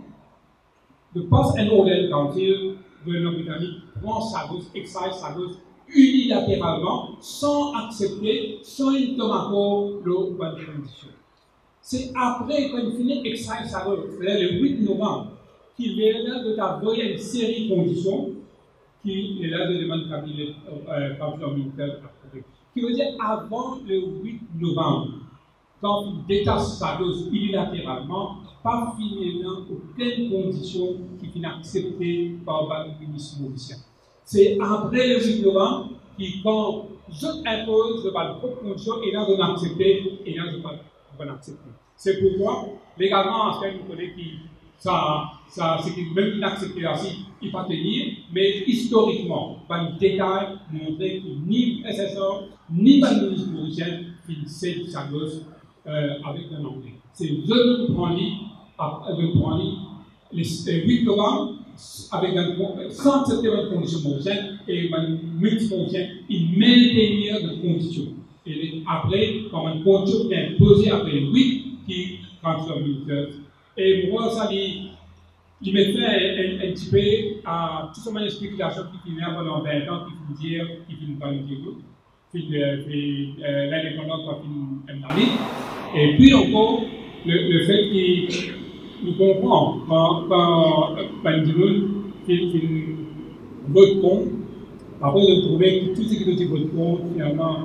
le Post and Order Council, le gouvernement britannique prend Sagos, excise Sagos unilatéralement, sans accepter, sans une accord, le bonne condition. C'est après qu'on finit excise Sagos, c'est-à-dire le 8 novembre, qu'il est là de t'avoir une série de conditions qui est là de demander cabinet militaire approuvé. Qui veut dire avant le 8 novembre. Quand il détache Sagos unilatéralement, pas finalement aucune condition qui finit acceptée par le ministre mauricien. C'est après le 8 novembre qui, quand je impose de ma propre condition, et là je vais accepter, et là je ne vais pas accepter. C'est pourquoi, légalement, en fait, une collègue c'est même inaccepté ainsi, il va tenir, mais historiquement, par le détail, montrer que ni SSR, ni le ministre mauricien, il sait sa gosse avec un anglais. C'est le prendre les 8 novembre, avec sans cette condition mauricienne, et le ministre mauricien, il maintenir de conditions. Et après, quand une condition est imposée après 8 qui transforme le et moi, ça, il m'a fait un petit peu à toute cette spéculation qui finit pendant 20 ans, qui finit dire, qui finit par nous dire, l'indépendance va finir un ami. Et puis encore, le fait qu'il nous comprend quand il vote contre, après de trouver que tout ce qui nous vote contre, finalement,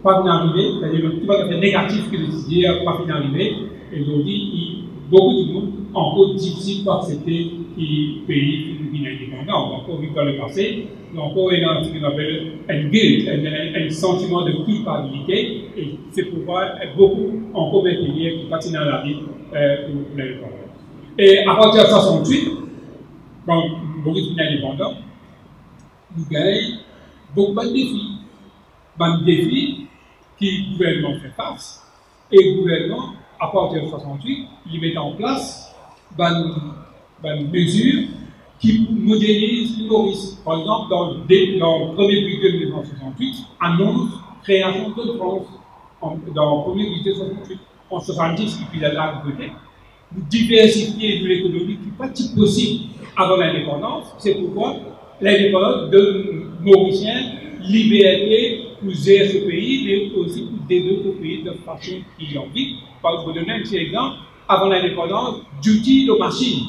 pas bien arrivé, c'est-à-dire tout va être négatif que de dire pas bien arrivé, et aujourd'hui, beaucoup de monde encore difficile pour accepter que le pays est indépendant. Encore vu dans le passé, encore il y a ce qu'on appelle un guilt, un sentiment de culpabilité, et c'est pourquoi beaucoup encore des pays qui passent dans la vie pour l'indépendance. Et à partir de 1968, quand Maurice est indépendant, nous gagnons beaucoup de défis. Des défis que le gouvernement fait face, et le gouvernement, à partir de 1968, il met en place des mesures qui modernisent le Maurice. Par exemple, dans le premier budget de 1968, annonce création de France. Dans le premier budget de 1968, en 1970, et puis là, de côté, vous diversifiez de l'économie qui n'est pas possible avant l'indépendance. C'est pourquoi l'indépendance de Mauriciens, liberté, pour gérer ce pays, mais aussi pour aider d'autres pays de façon qui en vit. Pour vous donner un petit exemple, avant l'indépendance, duty de machine,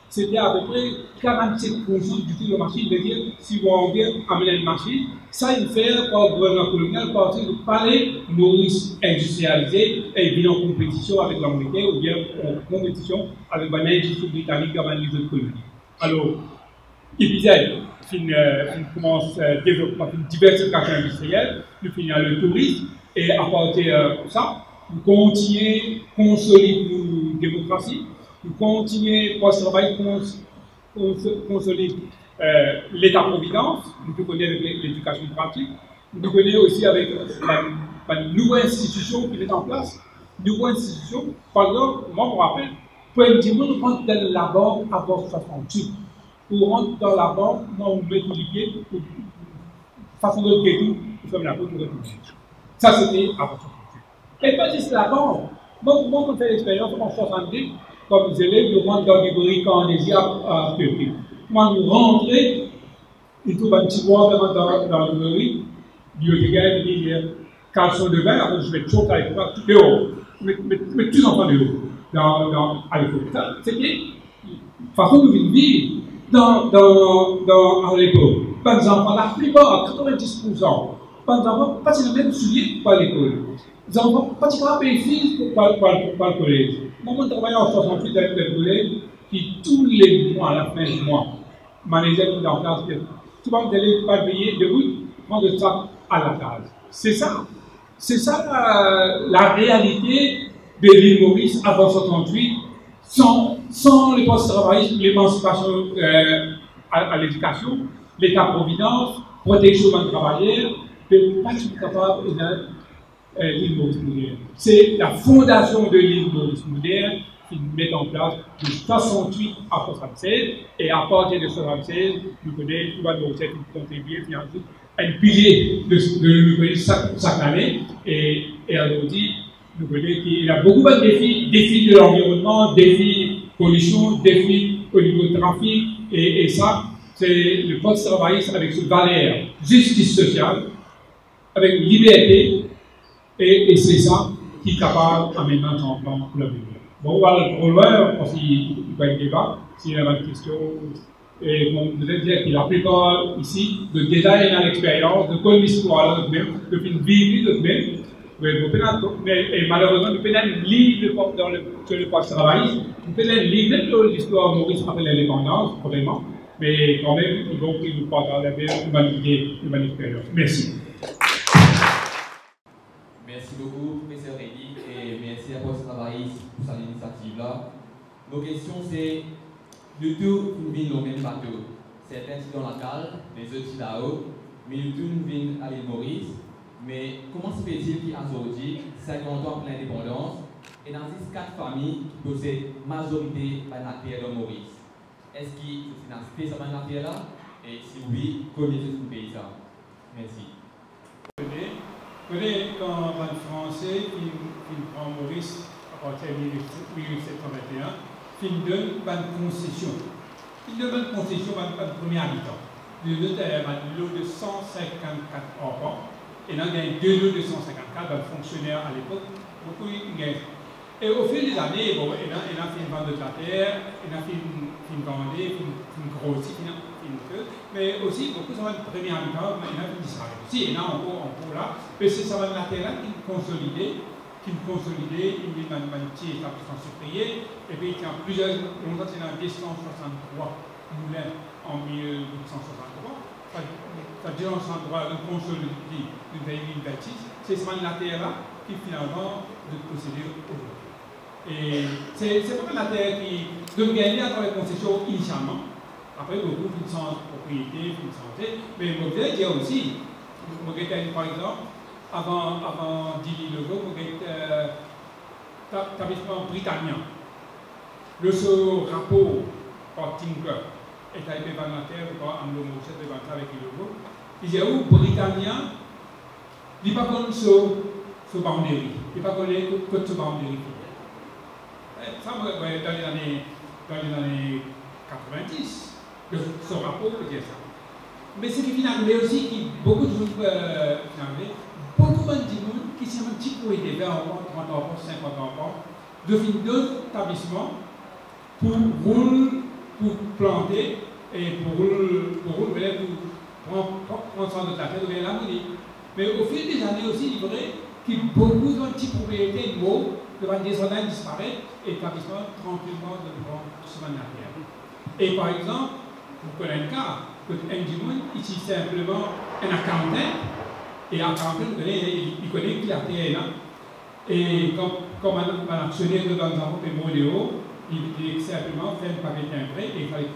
c'était à peu près 47% duty de machine, c'est-à-dire si vous avez amené une machine, ça il fait par le gouvernement colonial parce que parler Maurice industrialisé et bien en compétition avec l'Angleterre ou bien en compétition avec l'industrie britannique dans les autres colonies. Alors, épisode, on commence à développer une diversification industrielle, nous finissons le tourisme, et à partir de ça, nous continuons à consolider nos démocraties, nous continuons pour ce travail, consolider l'État-providence, nous connaissons avec l'éducation pratique, nous connaissons aussi avec une nouvelle institution qui est en place, une nouvelle institution, par exemple, moi je me rappelle, pour un petit monde, on rentre dans la banque avant 68. Pour rentrer dans la banque, on met tous les pieds, façon de ghetto, nous sommes la République. Ça, c'était avant 68. Et pas juste la banque. Moi, on fait l'expérience en 70, comme élèves, nous rentrons dans les briques en Asie à Turquie. Moi, nous rentrons, il trouve un petit bois dans le brique, biothécaire, il dit caleçon de verre, je vais toujours avec toi, tout dehors. Mais tous enfants dehors, à l'époque. C'était façon de vivre. À l'école, par exemple, la plupart, 90%, par exemple, pas le même soulier pour l'école. Les enfants, pas les filles pour le collège. Moi, je travaillais en 68 avec le collège qui, tous les mois, à la fin du mois, manageait dans la classe. Tu vas me pas payer de route, prendre ça à la case. C'est ça la réalité de l'île Maurice avant 68. Sans les post-travaillistes, l'émancipation à l'éducation, l'État-providence, protection des travailleurs, de pas tout capable de l'île Maurice moderne. C'est la fondation de l'île Maurice moderne qui met en place de 68 à 76, et à partir de 76, nous connaissons tout le monde qui contribue un pilier de l'île chaque année, et aujourd'hui, nous connaissons qu'il y a beaucoup de défis de l'environnement, défis pollution, défis au niveau du trafic, et ça, c'est le post-travailliste avec ce valeur, justice sociale, avec liberté, et c'est ça qui est capable en même temps pour l'avenir. Bon, on va le loin, parce qu'il n'y a pas de débat, s'il y a une question. Et bon, je vais dire que la plupart ici, de déjà il y a l'expérience, de connaître l'histoire de même, de vivre de même. Et malheureusement, nous pouvons lire sur le post-travail, nous pouvons lire l'histoire de Maurice après l'indépendance, probablement, mais quand même, il faut qu'il nous partage une expérience. Merci. Merci beaucoup, professeur Rémy, et merci à post-travail pour cette initiative-là. Nos questions, c'est Le tout vient dans le même bateau. Certains sont dans la cale, les autres sont là-haut, mais le tout vient à l'île Maurice. Mais comment se fait-il qu'aujourd'hui, 50 ans pour l'indépendance, et dans 4 familles qui possèdent majorité de la terre de Maurice? Est-ce que c'est dans ce pays ça la terre là? Et si oui, combien de ce pays ça? Merci. Vous connaissez quand un Français qui prend Maurice à partir de 1721, qui donne une concession. Il donne une concession à un premier habitant. Le lot de 154 enfants. Et là, il y a 2 lots de 154 fonctionnaires à l'époque. Beaucoup ils gagnent. Et au fil des années, bon, il a fait une vente de la terre, il a fait une vendée, une grosse, mais aussi beaucoup ça va être premier habitant, il a fait disparaître aussi. Et là, en gros là, mais c'est ça va être la terre qui est consolidée, il y a un petit établissement sucrier, et puis il y a plusieurs, longtemps il y a 263 moulins en 1863. C'est-à-dire un endroit de consolidé d'une vieille bâtisse, c'est ce la terre-là qui finalement de posséder aujourd'hui. Et c'est pas la terre qui donne gagner à travers la concession initialement. Après, beaucoup qui sont propriété, qui sont santé. Mais je voudrais dire aussi, par exemple, avant Dili Logo, vous avez l'établissement britannique. Le rapport par Tinker est arrivé dans la terre, par Anglo-Mouchet, avec le logo. Il y a où Britannia, il n'y a pas comme ce boundary, il n'y a pas comme ce boundary. Ça, dans les années 90, ce rapport peut dire ça. Mais ce qui vient d'arriver aussi, qui beaucoup de gens beaucoup de gens qui sont un petit peu aidés, 20 enfants, 30 enfants, 50 enfants, de faire d'autres établissements pour planter et pour prendre soin de la terre, de la monnaie. Mais au fil des années aussi, il est vrai que beaucoup de petites propriétés de mots devant des descendants disparaître et l'établissement tranquillement de prendre soin de la terre. Et par exemple, vous connaissez le cas, que un ici simplement un accountant, et l'accountant, il connaît que la terre est là. Et comme un actionnaire de dans un modéo, il simplement fait un paquet d'imprès et il fallait que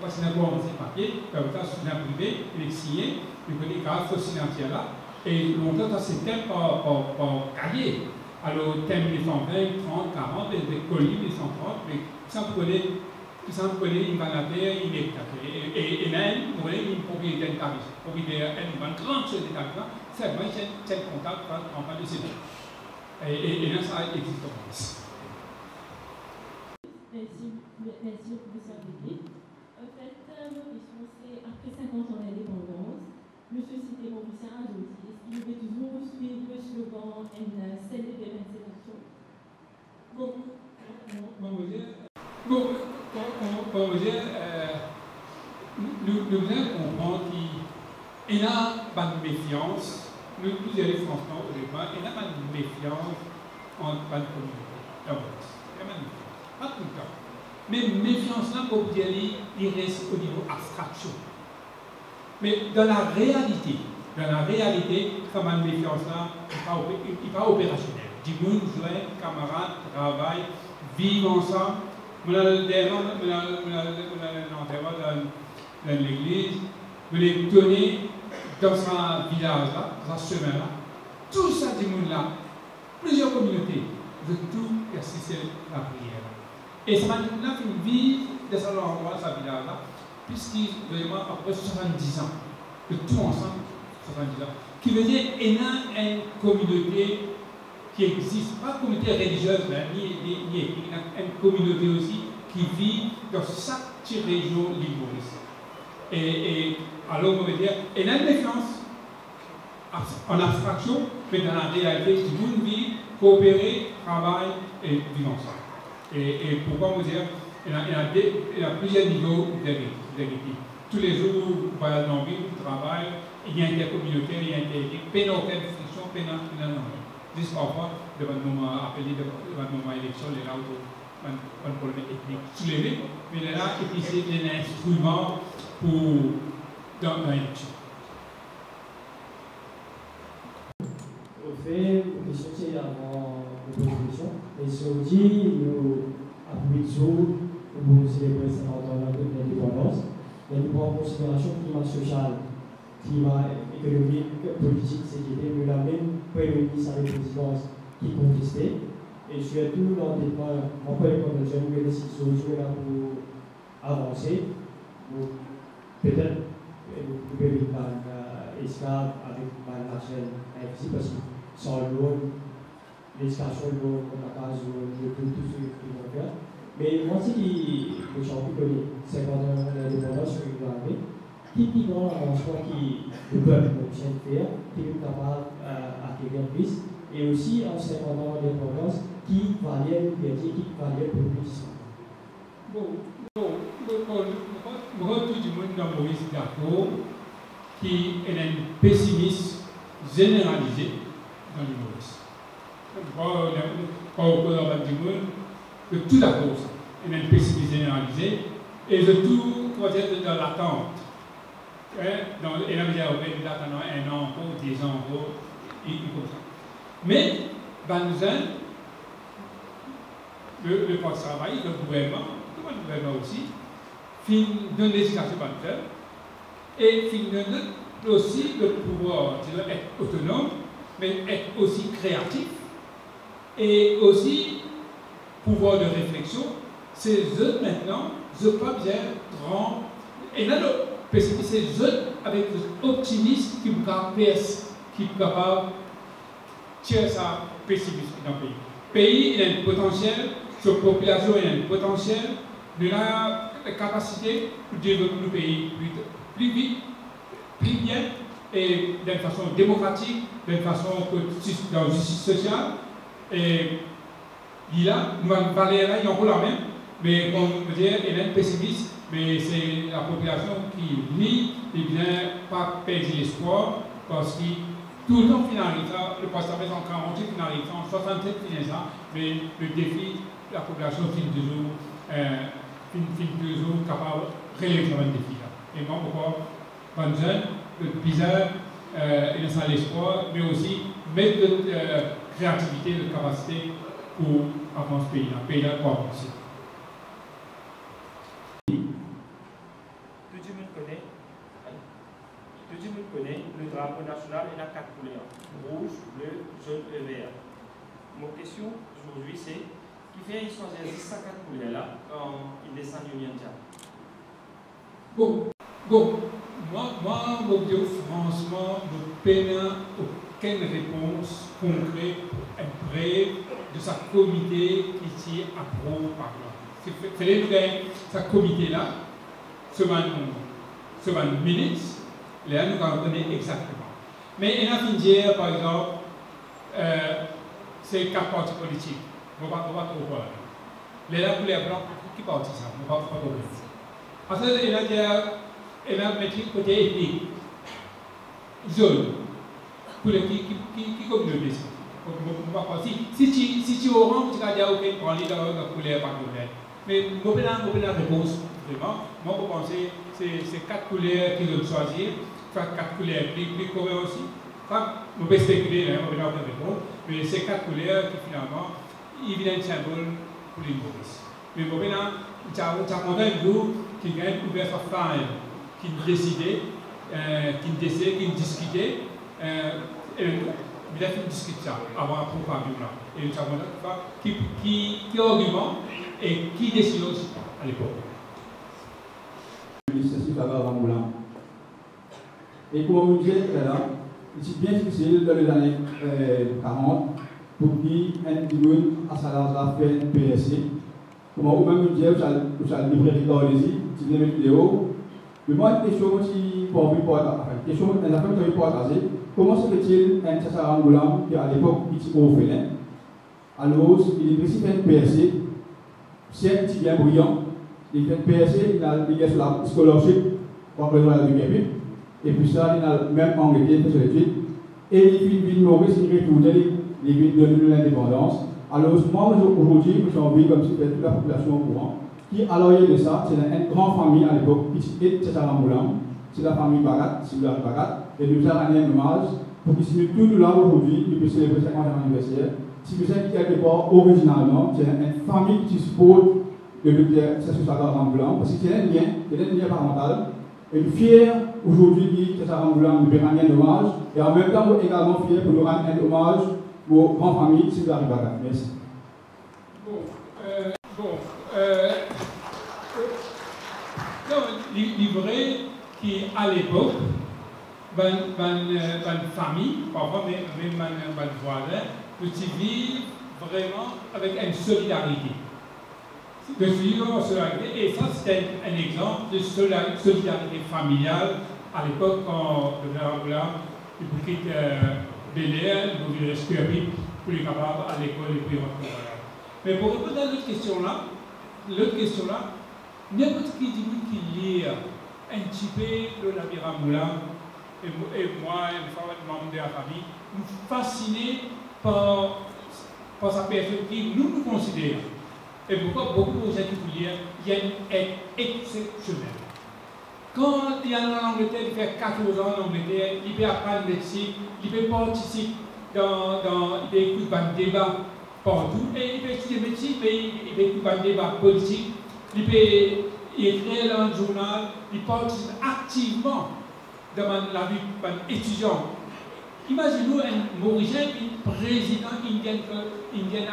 passer un bon papier, comme ça, sur un privé, il est signé, il connaît grâce au financier là. Et longtemps, ça c'était par cahier. Alors, thème 1920, 30, 40, des colis 1930, mais ça vous connaissez une terre, une hectare. Et même, vous voyez, une propriété d'établissement. Propriété, une grande chose d'établissement, c'est vraiment tel contact en fin de séjour. Et là, ça existe en France. Merci au professeur Bégué. En fait, ma question c'est, après 50 ans d'indépendance, le société mauricien aujourd'hui, est-ce qu'il devait toujours suivre le slogan « and célébrer ses actions » Bon, comment vous dire, nous devons comprendre qu'il y a une méfiance, nous allons franchement au départ, il y a une méfiance entre les communautés. D'abord, il y a une méfiance. Pas tout le temps. Mais méfiance là, pour dire, il reste au niveau abstraction. Mais dans la réalité, comme une méfiance là, il n'est pas opérationnel. Du monde, joint, camarades, travail, vivent ensemble. On a l'enterrement dans l'église, on les tenir dans ce village là, dans ce chemin là. Tout ça, du monde là, plusieurs communautés, de tout exercer la prière. Et ça m'a fait vivre dans cet endroit, ce village-là, puisqu'il vraiment à peu près 70 ans, que tout ensemble, 70 ans, qui veut dire qu'il y a une communauté qui existe, pas une communauté religieuse, ni une communauté aussi qui vit dans chaque petite région Maurice. Et alors, on veut dire, il y a une méfiance en abstraction, mais dans la réalité, du monde vit, coopérer, travailler et vivre ensemble. Et pourquoi vous dire, il y a plusieurs niveaux d'héritage. Tous les jours, vous voyez dans la vie, vous travaillez, il y a intercommunautaire, il y a interéquipe, pas aucune friction, pas non. Juste parfois, devant le moment appelé, devant le moment élection, il y a là où un problème ethnique soulevé, mais il y a là, et puis c'est un instrument pour dans l'élection. Au fait, la question c'est avant la proposition. Et ce dit, nous appuyons pour célébrer 50 ans de l'indépendance. Mais nous prenons en considération le climat social, climat économique, politique, sécurité. Nous avons même Premier ministre à la présidence qui contestait. Et surtout, dans des points, on peut les connaître, nous avons des solutions là pour avancer. Peut-être vous pouvez vivre esclave avec la nationale invisible parce que sans l'eau, l'éducation, l'eau, la case, tout ce qu'ils vont faire. Mais moi, c'est qui le champion connu, 50 ans d'indépendance sur une armée, qui grand avancement qui le peuple vient de faire, qui est capable d'acquérir plus, et aussi en 50 ans d'indépendance, qui valait le métier, qui valait le politique. Moi, tout le monde dans Maurice d'accord qui est un pessimiste généralisé dans le Maurice. Pas au cours du monde, que tout d'accord, il y a un pessimiste généralisé, et je tout peut-être dans l'attente. Et là, il y a un an, 10 ans, et comme ça. Mais, Banzen, le travail, le gouvernement aussi, donne l'éducation bancaire et donne aussi le pouvoir d'être autonome, mais être aussi créatif et aussi pouvoir de réflexion. C'est eux maintenant, je pas bien grand. Et là, c'est eux avec l'optimisme qui me capable de tirer sa pessimisme dans le pays. Le pays, il a un potentiel, sa population, il a un potentiel. Nous avons la capacité de développer le pays plus vite, plus bien, et d'une façon démocratique, d'une façon dans la justice sociale. Et là, nous allons parler là, il y a encore la même, mais comme je veux dire, il est pessimiste, mais c'est la population qui lit, et bien pas perdre l'espoir, parce que tout le temps finalise, le pasteur en 48 finalise, en 67 finalise, mais le défi, la population finit toujours capable de relever ce défi-là. Et moi, pourquoi Banzen, le bizarre, il a l'espoir, mais aussi mettre de créativité, de capacité pour avancer ce pays-là. Le pays-là pour avancer. Tout le monde connaît le drapeau national et la 4 couleurs, rouge, bleu, jaune et vert. Mon question aujourd'hui c'est qui fait choisir ces 4 couleurs-là quand il descend du mondial? Moi, je dis franchement, je n'ai aucune réponse concrète après de sa comité qui s'y approuve par là. C'est sa comité-là, semaine minutes, là nous allons donner exactement. Mais il y a une dire, par exemple, c'est 4 partis politiques. On va trop voir. Les couleurs blancs, qui parti ça? On va pas trop voir. Ensuite, il a mis côté ethnique, zone, pour les qui communauté ça. Si tu es orange, tu vas dire ok, on lit dans la couleur par couleur. Mais moi, je n'ai pas réponse vraiment. Moi, je pense que c'est 4 couleurs qu'ils ont choisi, 4 couleurs plus communes aussi. Je vais spéculer, je vais pas répondre, mais c'est 4 couleurs qui finalement, ils viennent un symbole pour les Maurice. Mais maintenant, tu as un groupe qui a ouvert sa femme, qui décidait, qui discutait, et il a fait discuter ça avant la propagande là. Et nous savons qui argument et qui décide aussi à l'époque. Et comme on disait là, c'est bien difficile dans les années 40 pour qu'un individu à sa lance fait un PSC. Comme on même dit, vous avez livré les ici, tu viens mettre vidéo. Mais moi, une question qui pour question, la femme qui pour attaquer, comment se fait-il un Tchassara Moulam qui à l'époque était orphelin? Alors, il est précis fait un PSC, c'est un petit bien brillant, il fait un PSC, il a sur la scholarship, pour la République, et puis ça, il a même Angleterre, il fait sur l'étude, et il fait une vie de Maurice, il retourne les villes de l'indépendance. Alors, moi, aujourd'hui, j'ai envie, comme si toute la population au courant, qui, à l'arrière de ça, c'est une grande famille à l'époque, qui est Tchassara Moulam, c'est la famille Bagat, c'est la Bagat, et nous avons un hommage pour qu'ils signent tout là aujourd'hui, depuis célébrer le 50e anniversaire. Si vous savez quelque part, originalement, c'est une famille qui supporte je veux dire, c'est sur sa grand blanc, parce que c'est un lien parental. Et nous fiers aujourd'hui que ça rend blanc, nous lui rendre un hommage, et en même temps, nous également fiers pour nous rendre un hommage aux grandes familles, si vous arrivez à là. Merci. Livret qui, à l'époque, une famille, parfois même un voisin, nous vivons vraiment avec une solidarité. De solidarité, et ça c'est un exemple de solidarité familiale à l'époque quand le père Blanc il quitte Bel-Air, il voulait rester pour les capables à l'école et puis rentrer. Mais pour répondre à l'autre question-là, n'importe qui dit qu'il lit un petit peu le labyrinthe Moulin, et moi, une fois membre de la famille, nous fascinés par sa perspective, nous considérons. Et pourquoi beaucoup de gens qui lire, il y a une aide exceptionnelle. Quand il y a en Angleterre, il fait 14 ans en Angleterre, il peut apprendre le médecine, il peut participer il peut écouter un débat partout, et il peut étudier médecine, mais il peut écouter un débat politique, il peut écrire dans le journal, il participe activement dans la vie d'un étudiant. Imaginez-vous un Mauricien qui est président Indian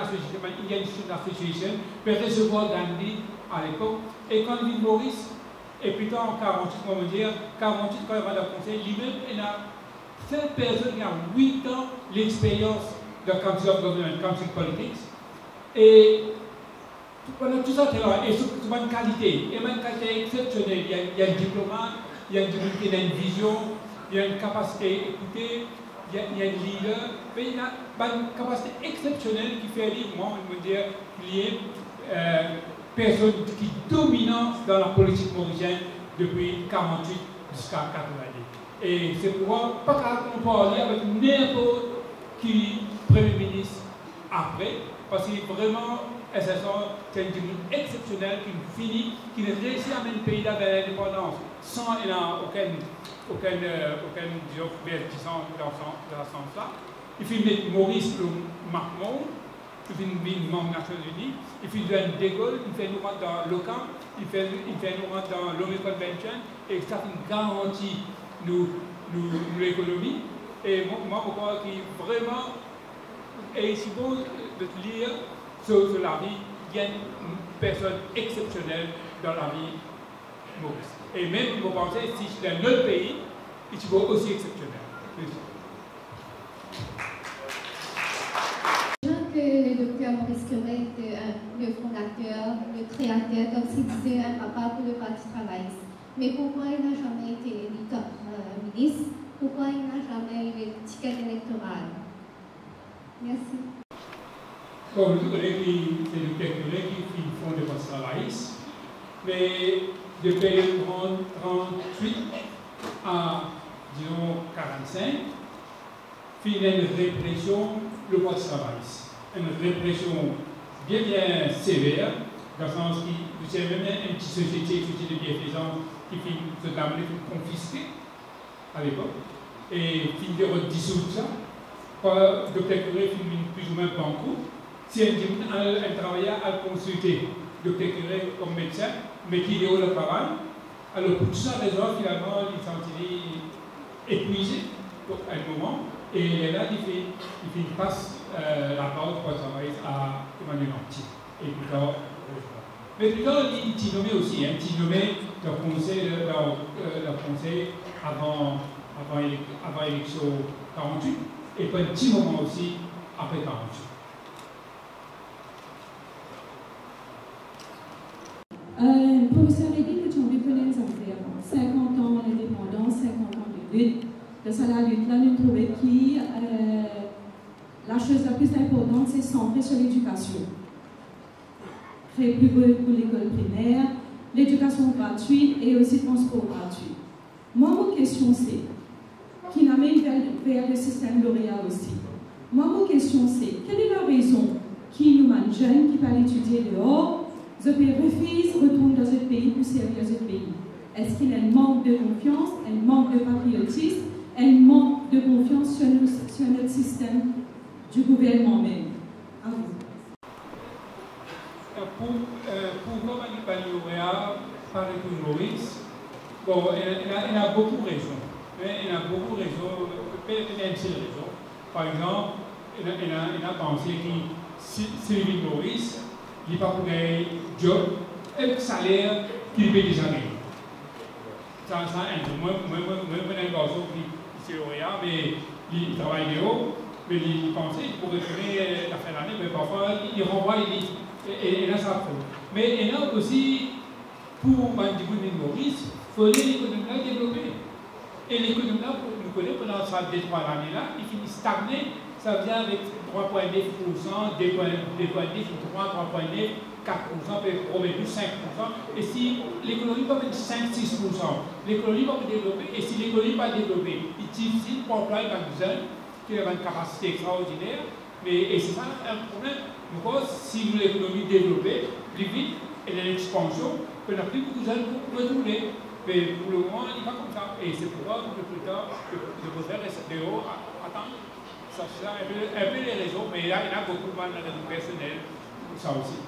Association, peut recevoir Gandhi à l'époque, et quand il vit Maurice, et plus tard en 48, on va dire, 48 quand il va dans le conseil, lui-même, il a cette personne qui a 8 ans l'expérience de Council of Government, Council Politics, et pendant tout ça, et c'est une qualité exceptionnelle. Il y a un diplomate, il y a une vision, il y a une capacité à écouter, il y a un leader, mais il y a une capacité exceptionnelle qui fait dire, moi, on va dire, qu'il y a personne qui est dominante dans la politique mauricienne depuis 48 jusqu'à 90. Et c'est pourquoi, pas qu'on peut aller avec n'importe qui Premier ministre après, parce qu'il est vraiment, c'est un diplôme exceptionnel qui finit, qui réussit à mener le pays vers l'indépendance sans aucun divertissement dans ce sens-là. Il fait mettre Maurice le Macron, il fait une membre des Nations Unies, il fait De Gaulle, il fait nous rentrer dans l'OCAM, il fait nous rentrer dans l'ONU Convention, et ça garantit l'économie. Et moi, je crois qu'il vraiment, et c'est bon de lire sur la vie, il y a une personne exceptionnelle dans la vie Maurice. Et même, vous pensez, si c'est un autre pays, il est aussi exceptionnel. Que le docteur Maurice Curet est le fondateur, le créateur, comme s'il disait un papa pour le Parti travailliste. Mais pourquoi il n'a jamais été élu ministre? Pourquoi il n'a jamais eu le ticket électoral? Merci. Comme vous savez, c'est le docteur Curet qui fonde le Parti travailliste. Mais depuis 38 à, disons, 45, il y a une répression le Parti travailliste. Une répression bien sévère, dans le sens que vous savez même une petite société de bienfaisance qui finit se terminer confisquée à l'époque, et finit de dissoudre ça. Le docteur Curet finit plus ou moins banqueroute. Si un travailleur a consulté le docteur Curet comme médecin, mais qui est au travail, alors pour toute sa raison, finalement, il s'est senti épuisé pour un moment. Et là, il passe la parole pour travailler à Emmanuel Anti. Et plus tard, mais plus tard, il est nommé aussi, il est nommé dans le conseil avant l'élection 48, et pas un petit moment aussi après 48. Professeur Lévy, que tu as vu les affaires, 50 ans d'indépendance, 50 ans de lutte. De ça, la lutte, là, nous trouvons que la chose la plus importante, c'est centrer sur l'éducation. Créer plus pour l'école primaire, l'éducation gratuite et aussi le transport gratuit. Moi, ma question, c'est, qui n'amène vers le système lauréat aussi. Moi, ma question, c'est, quelle est la raison qui nous mène jeunes qui parlent étudier dehors, je refuse de retourner dans ce pays pour servir ce pays? Est-ce qu'il y a un manque de confiance, un manque de patriotisme, un manque de confiance sur notre système du gouvernement même? À vous. Pourquoi Manipaliorea parle de Maurice? Bon, il a beaucoup de raisons. Il a beaucoup de raisons, peut-être une seule raison. Par exemple, il a pensé que Sylvie Maurice, il n'a pas pour un job et le salaire qu'il paye déjà. Ça, moi, un garçon qui est lauréat, mais il travaille de haut, mais il pensait qu'il pourrait retourner la fin de l'année, mais parfois il renvoie et là ça fait. Mais il y a aussi, pour Mandigoun Maurice, il faut l'économie développer. Et l'économie, nous connaissons pendant ces 2-3 années-là, il finit stagné, ça vient avec 3,9%, 2,9%, 3,9%, 4%, peut-être 5%. Et si l'économie va mettre 5-6%, l'économie va se développer. Et si l'économie va développer, il est difficile pour employer des jeunes qui ont une capacité extraordinaire. Et c'est ça un problème. Donc, si l'économie développée plus vite, et l'expansion, on n'a plus beaucoup de jeunes pour retourner. Mais pour le moment, il va comme ça. Et c'est pourquoi, plus tard, je voudrais rester dehors, attendre. Ça, c'est un peu les raisons, mais là, il y a beaucoup de mal dans le personnel, ça aussi.